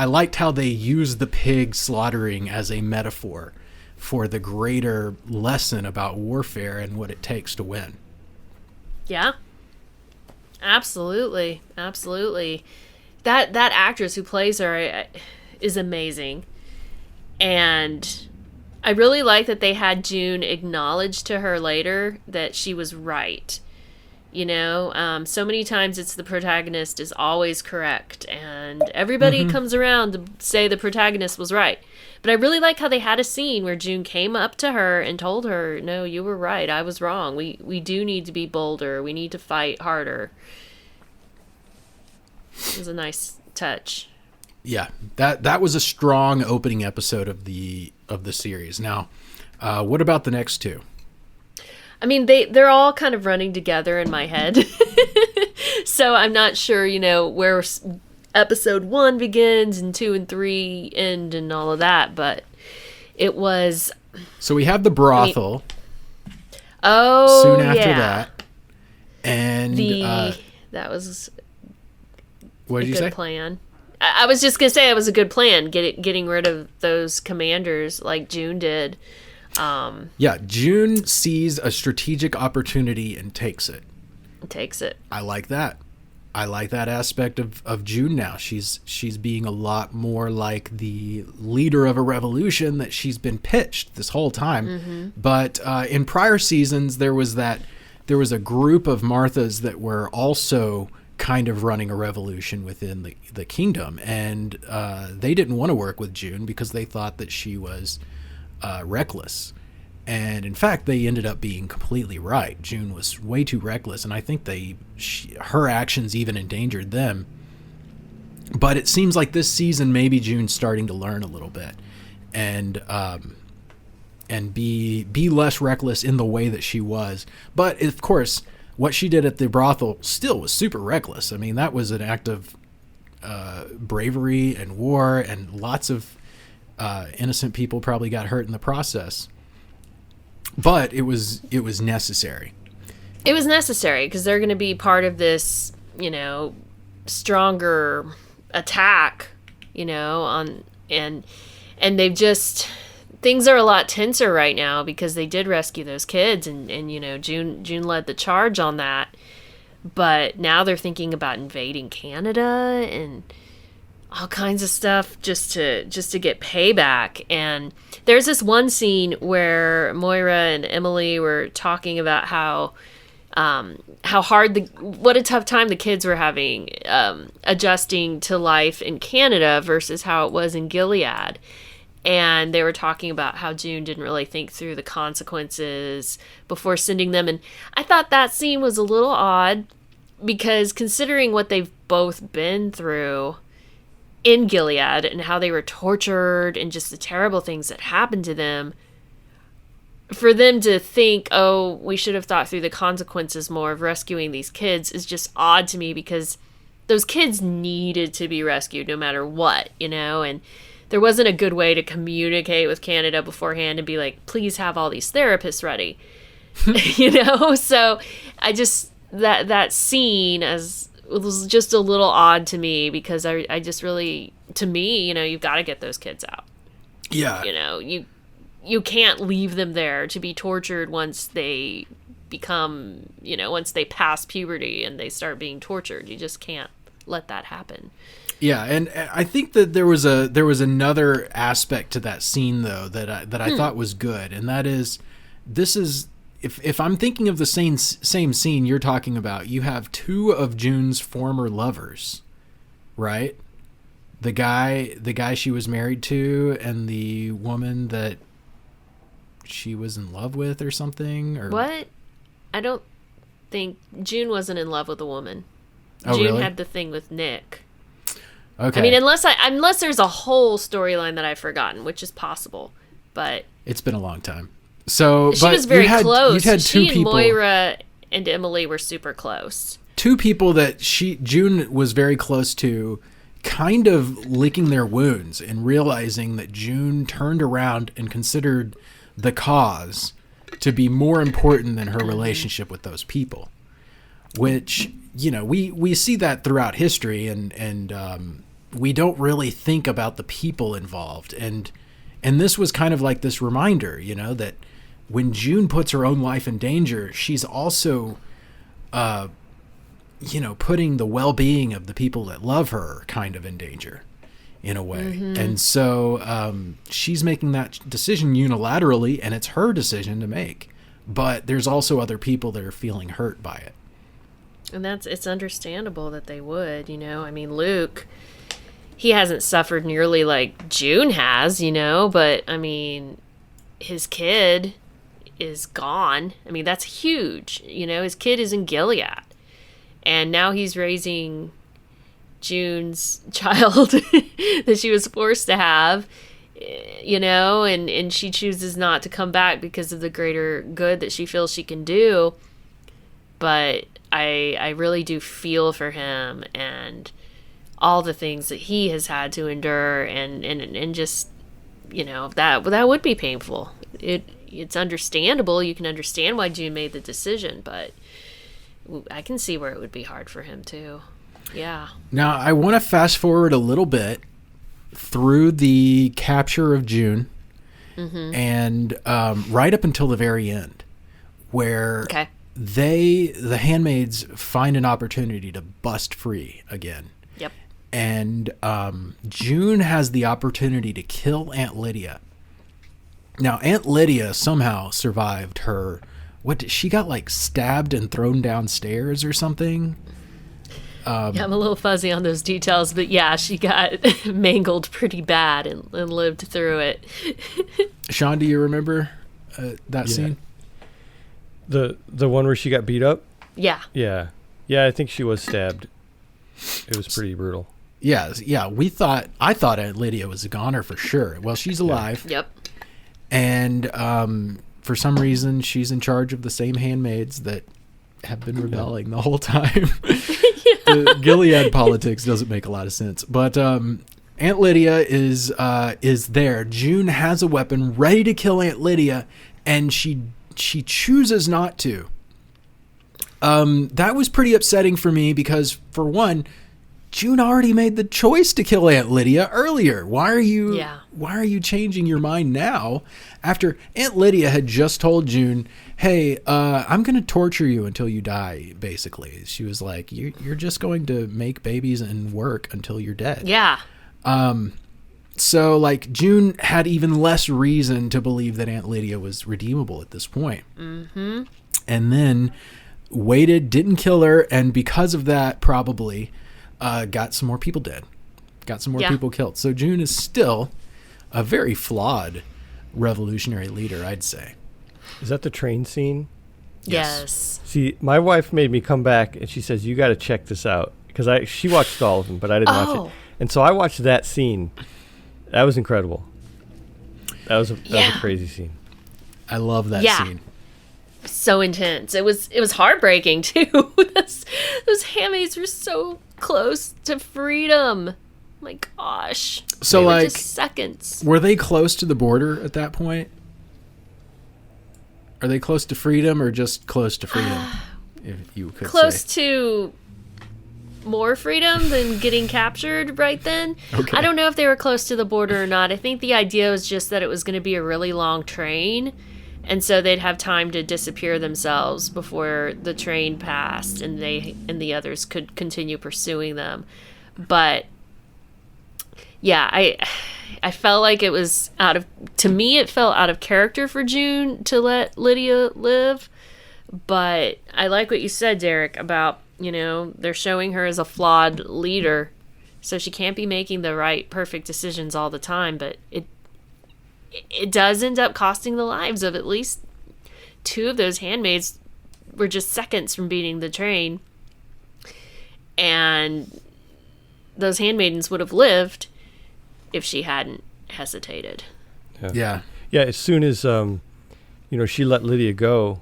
liked how they used the pig slaughtering as a metaphor for the greater lesson about warfare and what it takes to win.
Yeah, absolutely. That actress who plays her is amazing, and I really like that they had June acknowledge to her later that she was right. So many times it's the protagonist is always correct, and everybody comes around to say the protagonist was right. But I really like how they had a scene where June came up to her and told her, no, you were right, I was wrong. We do need to be bolder. We need to fight harder. It was a nice touch.
Yeah, that was a strong opening episode of the series. Now, what about the next two?
I mean, they're all kind of running together in my head. So I'm not sure, where episode 1 begins and 2 and 3 end and all of that, but it was...
So we have the brothel.
Soon
after that. And...
that was
what did you say?
Plan. I was just going to say it was a good plan, getting rid of those commanders like June did.
June sees a strategic opportunity and takes it. I like that. I like that aspect of June now. She's being a lot more like the leader of a revolution that she's been pitched this whole time. But in prior seasons, there was a group of Marthas that were also kind of running a revolution within the kingdom, and they didn't want to work with June because they thought that she was reckless. And in fact, they ended up being completely right. June was way too reckless, and I think her actions even endangered them. But it seems like this season, maybe June's starting to learn a little bit, and be less reckless in the way that she was. But of course, what she did at the brothel still was super reckless. I mean, that was an act of bravery and war, and lots of innocent people probably got hurt in the process. But it was necessary.
It was necessary because they're going to be part of this, stronger attack, and they've just... Things are a lot tenser right now because they did rescue those kids, and June led the charge on that. But now they're thinking about invading Canada and all kinds of stuff just to get payback. And there's this one scene where Moira and Emily were talking about how what a tough time the kids were having adjusting to life in Canada versus how it was in Gilead. And they were talking about how June didn't really think through the consequences before sending them. And I thought that scene was a little odd because considering what they've both been through in Gilead and how they were tortured and just the terrible things that happened to them, for them to think, oh, we should have thought through the consequences more of rescuing these kids is just odd to me because those kids needed to be rescued no matter what, and there wasn't a good way to communicate with Canada beforehand and be like, please have all these therapists ready, So I just, that scene was just a little odd to me because I just really, to me, you've got to get those kids out.
Yeah.
You can't leave them there to be tortured once they become, once they pass puberty and they start being tortured. You just can't let that happen.
Yeah, and I think that there was another aspect to that scene though that I thought was good, and that is, this is if I'm thinking of the same scene you're talking about, you have two of June's former lovers, right? The guy she was married to, and the woman that she was in love with or something, or
what? I don't think June wasn't in love with a woman.
Oh,
June
really?
had the thing with Nick.
Okay.
I mean, unless there's a whole storyline that I've forgotten, which is possible, but
it's been a long time. So,
she
but
was very close.
You had two
she and
people.
Moira and Emily were super close.
Two people that June was very close to, kind of licking their wounds and realizing that June turned around and considered the cause to be more important than her relationship with those people, which, you know, we see that throughout history, and we don't really think about the people involved. And this was kind of like this reminder, you know, that when June puts her own life in danger, she's also, you know, putting the well-being of the people that love her kind of in danger in a way. Mm-hmm. And so she's making that decision unilaterally, and it's her decision to make. But there's also other people that are feeling hurt by it.
And it's understandable that they would, you know. I mean, Luke, he hasn't suffered nearly like June has, you know, but I mean, his kid is gone. I mean, that's huge. You know, his kid is in Gilead. And now he's raising June's child that she was forced to have, you know, and she chooses not to come back because of the greater good that she feels she can do. But I really do feel for him and all the things that he has had to endure, and just, you know, that would be painful. It's understandable. You can understand why June made the decision, but I can see where it would be hard for him too. Yeah. Now,
I want to fast forward a little bit through the capture of June, mm-hmm. and right up until the very end, where the handmaids find an opportunity to bust free again.
Yep.
And June has the opportunity to kill Aunt Lydia. Now, Aunt Lydia somehow survived her. She got like stabbed and thrown downstairs or something?
Yeah, I'm a little fuzzy on those details, but yeah, she got mangled pretty bad and lived through it.
Shawn, do you remember that scene?
The one where she got beat up?
Yeah.
Yeah. Yeah, I think she was stabbed. It was pretty brutal.
Yeah. I thought Aunt Lydia was a goner for sure. Well, she's alive.
Yep.
And for some reason, she's in charge of the same handmaids that have been rebelling the whole time. The Gilead politics doesn't make a lot of sense. But Aunt Lydia is there. June has a weapon ready to kill Aunt Lydia, and she chooses not to. That was pretty upsetting for me because, for one, June already made the choice to kill Aunt Lydia earlier. Why are you changing your mind now after Aunt Lydia had just told June, hey, I'm going to torture you until you die, basically. She was like, you're just going to make babies and work until you're dead.
Yeah.
So, like, June had even less reason to believe that Aunt Lydia was redeemable at this point.
Mm-hmm.
And then waited, didn't kill her, and because of that, probably got some more people dead. Got some more people killed. So June is still a very flawed revolutionary leader, I'd say.
Is that the train scene?
Yes.
See, my wife made me come back, and she says, you got to check this out. Because she watched all of them, but I didn't watch it. And so I watched that scene. That was incredible. That was a crazy scene.
I love that scene.
So intense. It was heartbreaking too. Those handmaids were so close to freedom. My gosh.
So
they were
like
just seconds.
Were they close to the border at that point? Are they close to freedom or just close to freedom? If you could
close to more freedom than getting captured right then.
Okay.
I don't know if they were close to the border or not. I think the idea was just that it was going to be a really long train, and so they'd have time to disappear themselves before the train passed, and the others could continue pursuing them. But yeah, I felt like it was it felt out of character for June to let Lydia live. But I like what you said, Derek, about, they're showing her as a flawed leader, so she can't be making the right, perfect decisions all the time. But it does end up costing the lives of at least two of those handmaids were just seconds from beating the train. And those handmaidens would have lived if she hadn't hesitated.
Yeah.
As soon as she let Lydia go,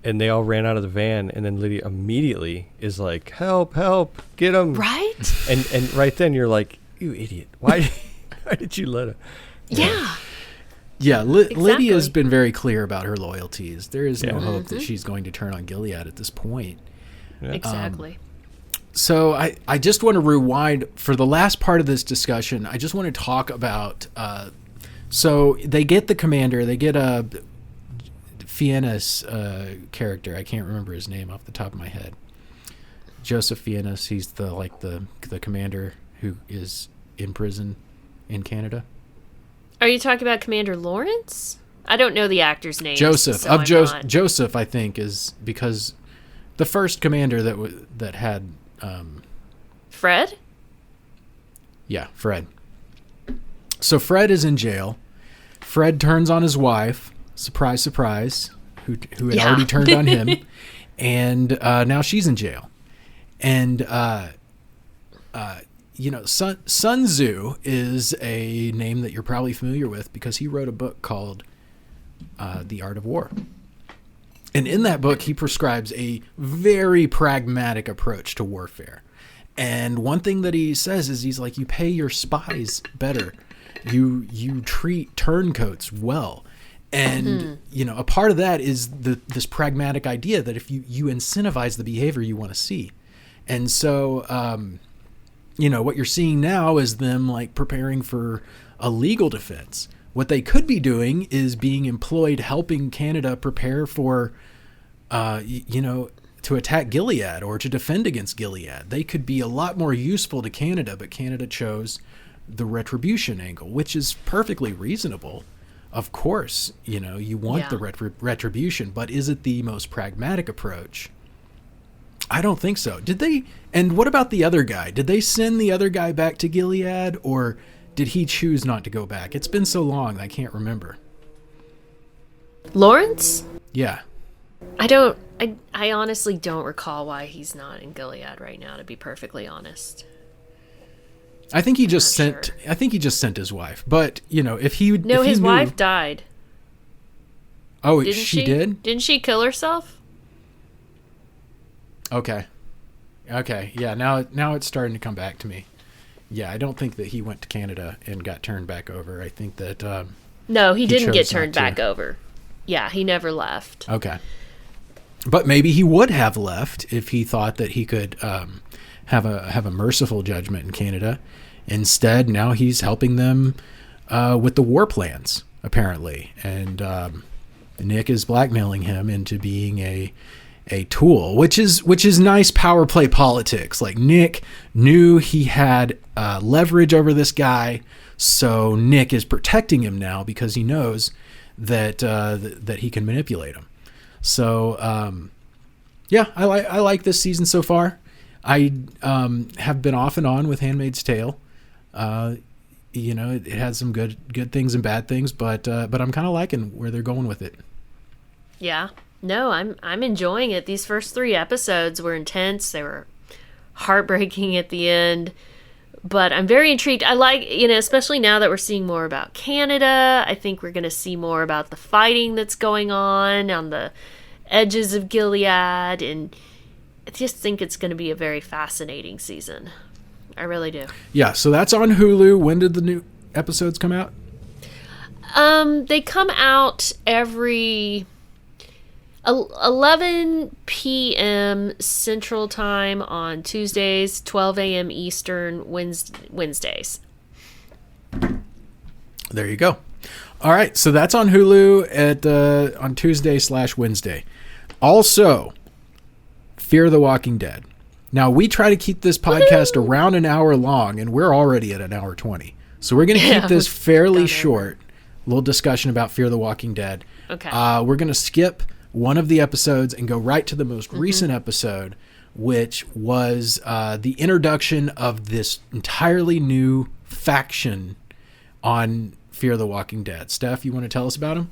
and they all ran out of the van, and then Lydia immediately is like, "Help! Help! Get him!"
Right.
And right then you're like, "You idiot! Why did you let him?"
Yeah.
Yeah,
Exactly.
Lydia's been very clear about her loyalties. There is no hope that she's going to turn on Gilead at this point.
Yeah.
Exactly.
So I just want to rewind for the last part of this discussion. I just want to talk about. So they get the commander. They get a Fiennes character. I can't remember his name off the top of my head. Joseph Fiennes. He's the commander who is in prison in Canada.
Are you talking about Commander Lawrence? I don't know the actor's name.
Joseph Joseph, I think, is because the first commander that had
Fred?
Yeah, Fred. So Fred is in jail. Fred turns on his wife. Surprise, surprise. Who had already turned on him, and now she's in jail. And Sun Tzu is a name that you're probably familiar with because he wrote a book called The Art of War. And in that book, he prescribes a very pragmatic approach to warfare. And one thing that he says is he's like, you pay your spies better. You treat turncoats well. And, a part of that is this pragmatic idea that if you incentivize the behavior you want to see. And so, what you're seeing now is them like preparing for a legal defense. What they could be doing is being employed helping Canada prepare for, to attack Gilead or to defend against Gilead. They could be a lot more useful to Canada, but Canada chose the retribution angle, which is perfectly reasonable. Of course, you want the retribution, but is it the most pragmatic approach? I don't think so. Did they? And what about the other guy? Did they send the other guy back to Gilead, or did he choose not to go back? It's been so long, I can't remember.
Lawrence?
Yeah.
I honestly don't recall why he's not in Gilead right now, to be perfectly honest.
I think he just sent. I think he just sent his wife. But if he would,
no, his wife died.
Oh, she did?
Didn't she kill herself?
Okay. Yeah. Now it's starting to come back to me. Yeah, I don't think that he went to Canada and got turned back over. I think that.
No, he didn't get turned back over. Yeah, he never left.
Okay. But maybe he would have left if he thought that he could have a merciful judgment in Canada. Instead, now he's helping them with the war plans, apparently. And Nick is blackmailing him into being a tool, which is nice power play politics. Like, Nick knew he had leverage over this guy, so Nick is protecting him now because he knows that that he can manipulate him. So I like this season so far. I have been off and on with Handmaid's Tale. It had some good things and bad things, but I'm kind of liking where they're going with it. Yeah.
No, I'm enjoying it. These first 3 episodes were intense. They were heartbreaking at the end, but I'm very intrigued. I like, especially now that we're seeing more about Canada. I think we're going to see more about the fighting that's going on the edges of Gilead, and I just think it's going to be a very fascinating season. I really do.
Yeah, so that's on Hulu. When did the new episodes come out?
They come out every 11 p.m. Central Time on Tuesdays, 12 a.m. Eastern Wednesdays.
There you go. All right, so that's on Hulu on Tuesday/Wednesday. Also, Fear the Walking Dead. Now, we try to keep this podcast around an hour long, and we're already at an hour 20. So we're going to keep this fairly short. Little discussion about Fear the Walking Dead.
Okay.
We're going to skip one of the episodes and go right to the most recent episode, which was the introduction of this entirely new faction on Fear the Walking Dead. Steph, you want to tell us about them?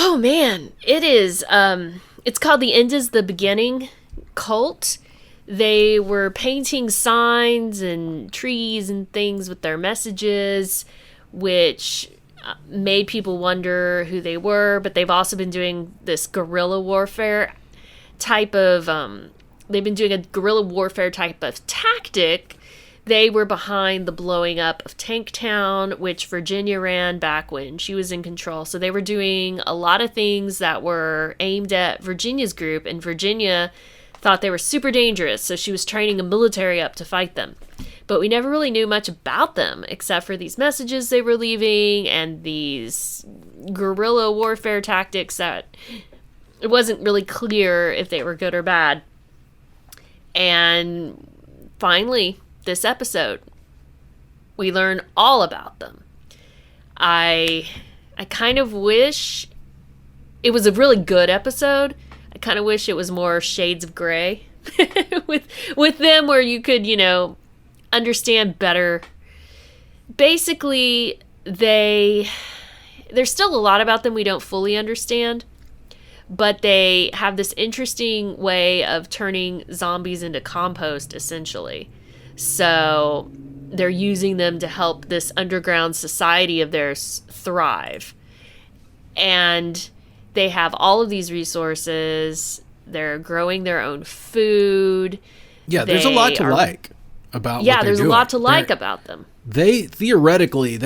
Oh man, it is. It's called The End is the Beginning cult. They were painting signs and trees and things with their messages, which made people wonder who they were. But they've also been doing this guerrilla warfare type of, they've been doing a guerrilla warfare type of tactic. They were behind the blowing up of Tanktown, which Virginia ran back when she was in control. So they were doing a lot of things that were aimed at Virginia's group, and Virginia thought they were super dangerous, so she was training a military up to fight them. But we never really knew much about them, except for these messages they were leaving and these guerrilla warfare tactics that it wasn't really clear if they were good or bad. And finally, this episode, we learn all about them. I kind of wish it was a really good episode. I kind of wish it was more shades of gray with them, where you could, understand better. Basically, there's still a lot about them we don't fully understand, but they have this interesting way of turning zombies into compost, essentially. So they're using them to help this underground society of theirs thrive. And they have all of these resources. They're growing their own food.
Yeah, there's a lot to like about what they're doing.
Yeah, there's a lot to like about them.
They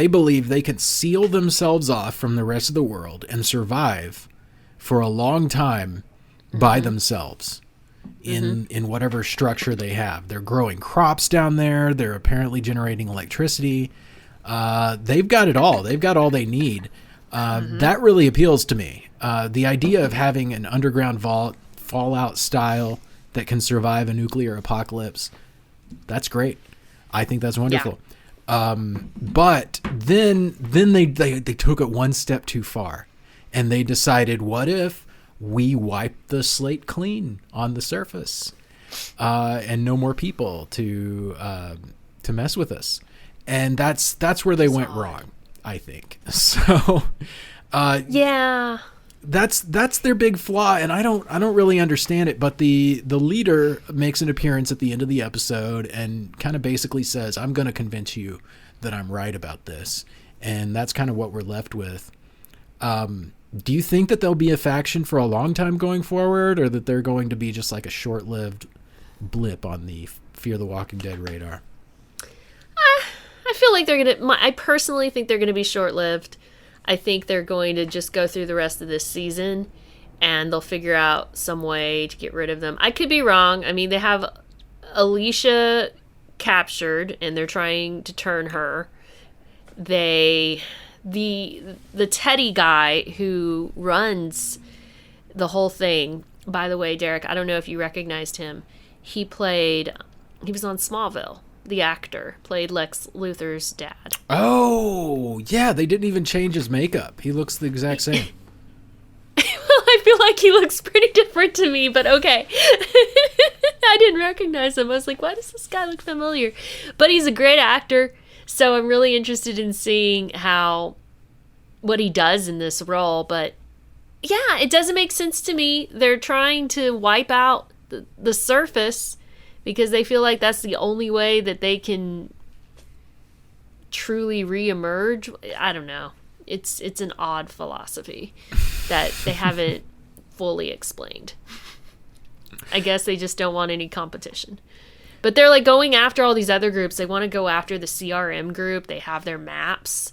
believe they can seal themselves off from the rest of the world and survive for a long time by themselves in whatever structure they have. They're growing crops down there. They're apparently generating electricity. They've got it all. They've got all they need. That really appeals to me. The idea of having an underground vault, Fallout style, that can survive a nuclear apocalypse, that's great. I think that's wonderful. Yeah. But then they took it one step too far, and they decided, what if we wipe the slate clean on the surface, and no more people to mess with us? And that's where they went wrong, I think. So,
yeah,
that's their big flaw, and I don't really understand it. But the leader makes an appearance at the end of the episode and kind of basically says, "I'm going to convince you that I'm right about this," and that's kind of what we're left with. Do you think that there'll be a faction for a long time going forward, or that they're going to be just like a short-lived blip on the Fear the Walking Dead radar?
I feel like I personally think they're gonna be short-lived. I think they're going to just go through the rest of this season, and they'll figure out some way to get rid of them. I could be wrong. I mean, they have Alicia captured, and they're trying to turn her. The Teddy guy who runs the whole thing, by the way, Derek, I don't know if you recognized him. He was on Smallville. The actor played Lex Luthor's dad.
Oh, yeah, they didn't even change his makeup. He looks the exact same.
Well, I feel like he looks pretty different to me, but okay. I didn't recognize him. I was like, why does this guy look familiar? But he's a great actor, so I'm really interested in seeing what he does in this role. But yeah, it doesn't make sense to me. They're trying to wipe out the surface because they feel like that's the only way that they can truly reemerge. I don't know. It's an odd philosophy that they haven't fully explained. I guess they just don't want any competition. But they're like going after all these other groups. They want to go after the CRM group. They have their maps.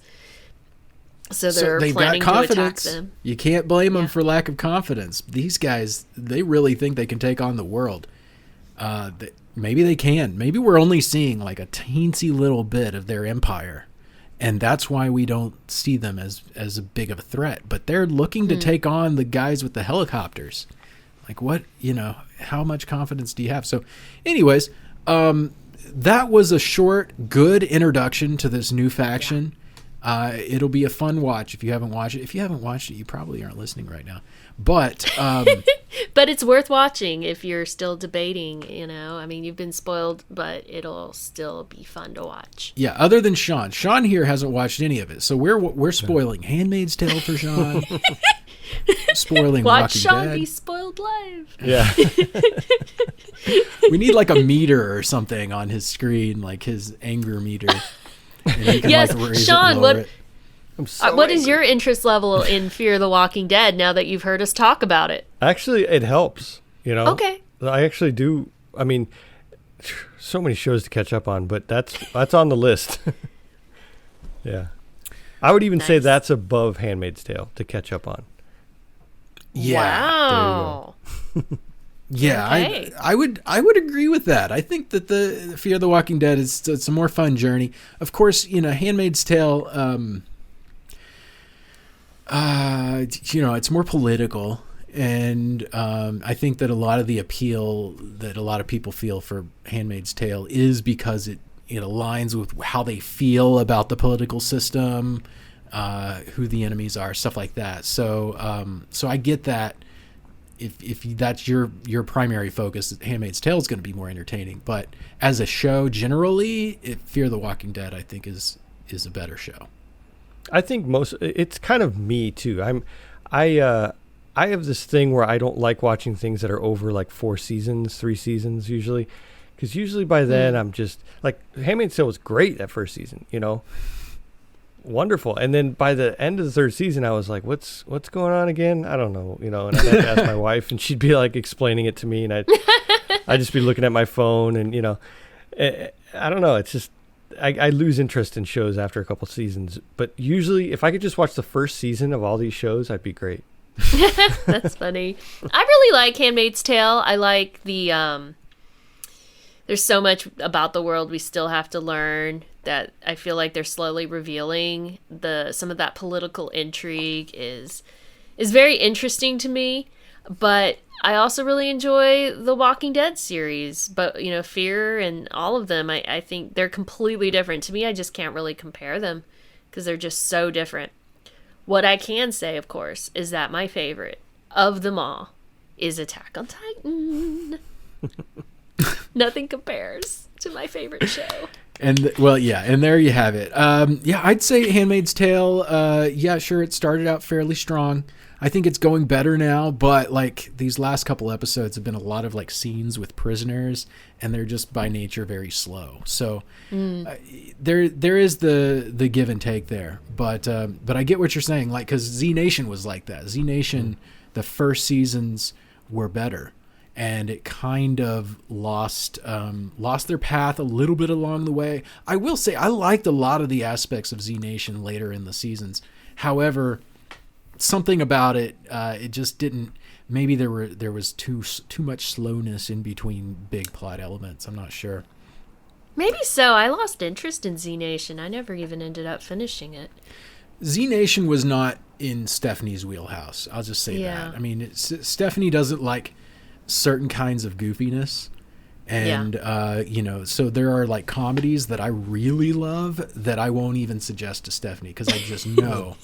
So they've planning got confidence. To attack them.
You can't blame them for lack of confidence. These guys, they really think they can take on the world. Maybe they can. Maybe we're only seeing like a teensy little bit of their empire. And that's why we don't see them as a big of a threat. But they're looking to take on the guys with the helicopters. Like what, how much confidence do you have? So anyways, that was a short, good introduction to this new faction. It'll be a fun watch if you haven't watched it. If you haven't watched it, you probably aren't listening right now. But
but it's worth watching if you're still debating, I mean, you've been spoiled, but it'll still be fun to watch.
Yeah, other than Shawn. Shawn here hasn't watched any of it. So we're spoiling Handmaid's Tale for Shawn. spoiling
Watch
Walking
Shawn
Dead.
be spoiled live.
Yeah.
We need like a meter or something on his screen, like his anger meter. And he can,
Yes,
like, raise
Shawn,
it and lower it.
I'm so
What is
angry.
your interest level in Fear the Walking Dead now that you've heard us talk about it?
Actually, it helps, you know?
Okay.
I actually do. I mean, so many shows to catch up on, but that's on the list. Yeah. I would even say
Nice.
that's above Handmaid's Tale to catch up on.
Yeah.
Wow.
Yeah,
Okay.
I would agree with that. I think that the Fear the Walking Dead it's a more fun journey. Of course, Handmaid's Tale. It's more political, and I think that a lot of the appeal that a lot of people feel for Handmaid's Tale is because it aligns with how they feel about the political system, who the enemies are, stuff like that. So I get that. If that's your primary focus, Handmaid's Tale is going to be more entertaining. But as a show, generally, Fear the Walking Dead, I think, is a better show.
I think it's kind of me too. I have this thing where I don't like watching things that are over like 3 seasons usually, because usually by then I'm just like, Handmaid's Tale was great that first season, wonderful, and then by the end of the 3rd season I was like, what's going on again? I don't know, and I'd have to ask my wife, and she'd be like explaining it to me, and I'd just be looking at my phone, and I don't know, it's just I lose interest in shows after a couple seasons. But usually if I could just watch the first season of all these shows, I'd be great.
That's funny. I really like Handmaid's Tale. I like the there's so much about the world we still have to learn that I feel like they're slowly revealing. Some of that political intrigue is very interesting to me, but I also really enjoy the Walking Dead series. But Fear and all of them, I think they're completely different. To me, I just can't really compare them because they're just so different. What I can say, of course, is that my favorite of them all is Attack on Titan. Nothing compares to my favorite show.
And and there you have it. I'd say Handmaid's Tale. Sure, it started out fairly strong. I think it's going better now, but like these last couple episodes have been a lot of like scenes with prisoners, and they're just by nature very slow. So there is the give and take there, but I get what you're saying. Like, because Z Nation was like that. Z Nation, the first seasons were better, and it kind of lost their path a little bit along the way. I will say I liked a lot of the aspects of Z Nation later in the seasons. However, something about it, it just didn't. Maybe there was too much slowness in between big plot elements. I'm not sure.
Maybe so. I lost interest in Z Nation. I never even ended up finishing it.
Z Nation was not in Stephanie's wheelhouse. I'll just say that. I mean, Stephanie doesn't like certain kinds of goofiness, and so there are like comedies that I really love that I won't even suggest to Stephanie because I just know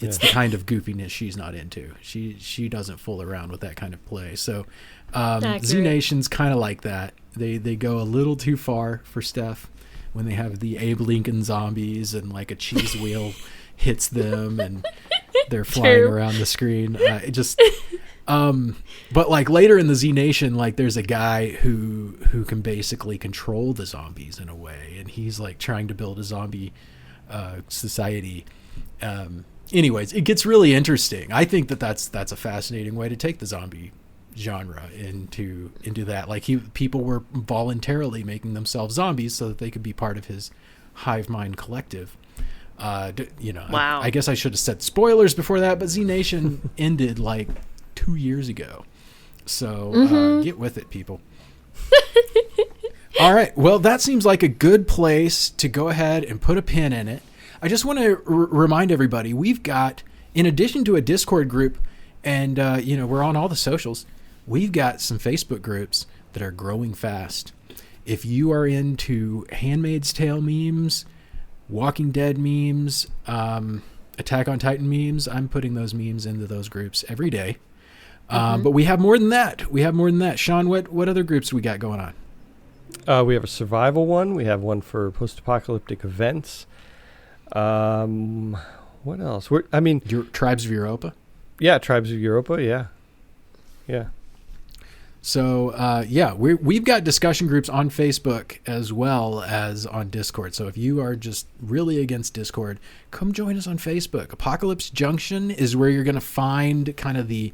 it's the kind of goofiness she's not into. She doesn't fool around with that kind of play. So Z Nation's kind of like that. They go a little too far for Steph when they have the Abe Lincoln zombies and like a cheese wheel hits them and they're flying around the screen. But like later in the Z Nation, like there's a guy who can basically control the zombies in a way, and he's like trying to build a zombie society. Anyways, it gets really interesting. I think that's a fascinating way to take the zombie genre into that. Like people were voluntarily making themselves zombies so that they could be part of his hive mind collective.
Wow.
I guess I should have said spoilers before that, but Z Nation ended like 2 years ago. So get with it, people. All right. Well, that seems like a good place to go ahead and put a pin in it. I just want to remind everybody, we've got, in addition to a Discord group, and we're on all the socials, we've got some Facebook groups that are growing fast. If you are into Handmaid's Tale memes, Walking Dead memes, Attack on Titan memes, I'm putting those memes into those groups every day. But we have more than that. Shawn, what other groups we got going on?
We have a survival one. We have one for post-apocalyptic events. What else?
Your Tribes of Europa?
Tribes of Europa. Yeah.
So, we've got discussion groups on Facebook as well as on Discord. So if you are just really against Discord, come join us on Facebook. Apocalypse Junction is where you're going to find kind of the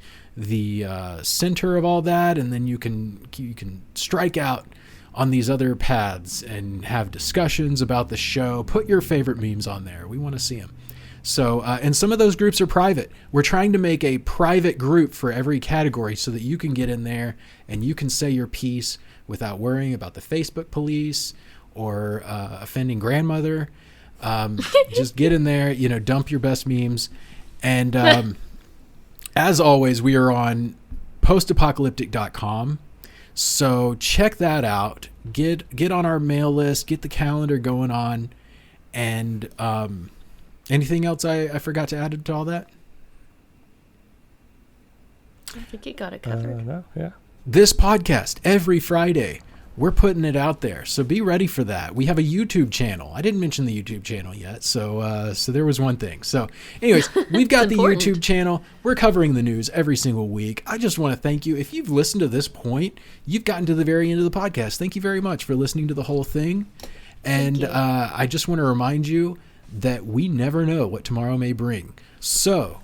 center of all that, and then you can strike out on these other paths and have discussions about the show. Put your favorite memes on there. We want to see them. So, and some of those groups are private. We're trying to make a private group for every category so that you can get in there and you can say your piece without worrying about the Facebook police or offending grandmother. Just get in there, dump your best memes. And as always, we are on post-apocalyptic.com. So check that out. Get on our mail list. Get the calendar going on. And anything else I forgot to add to all that?
I think you got it covered.
No, yeah.
This podcast, every Friday, we're putting it out there. So be ready for that. We have a YouTube channel. I didn't mention the YouTube channel yet. So there was one thing. So anyways, we've got the YouTube channel. We're covering the news every single week. I just want to thank you. If you've listened to this point, you've gotten to the very end of the podcast. Thank you very much for listening to the whole thing. And I just want to remind you that we never know what tomorrow may bring. So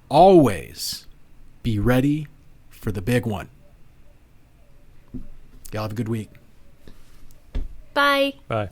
always be ready for the big one. Y'all have a good week.
Bye.
Bye.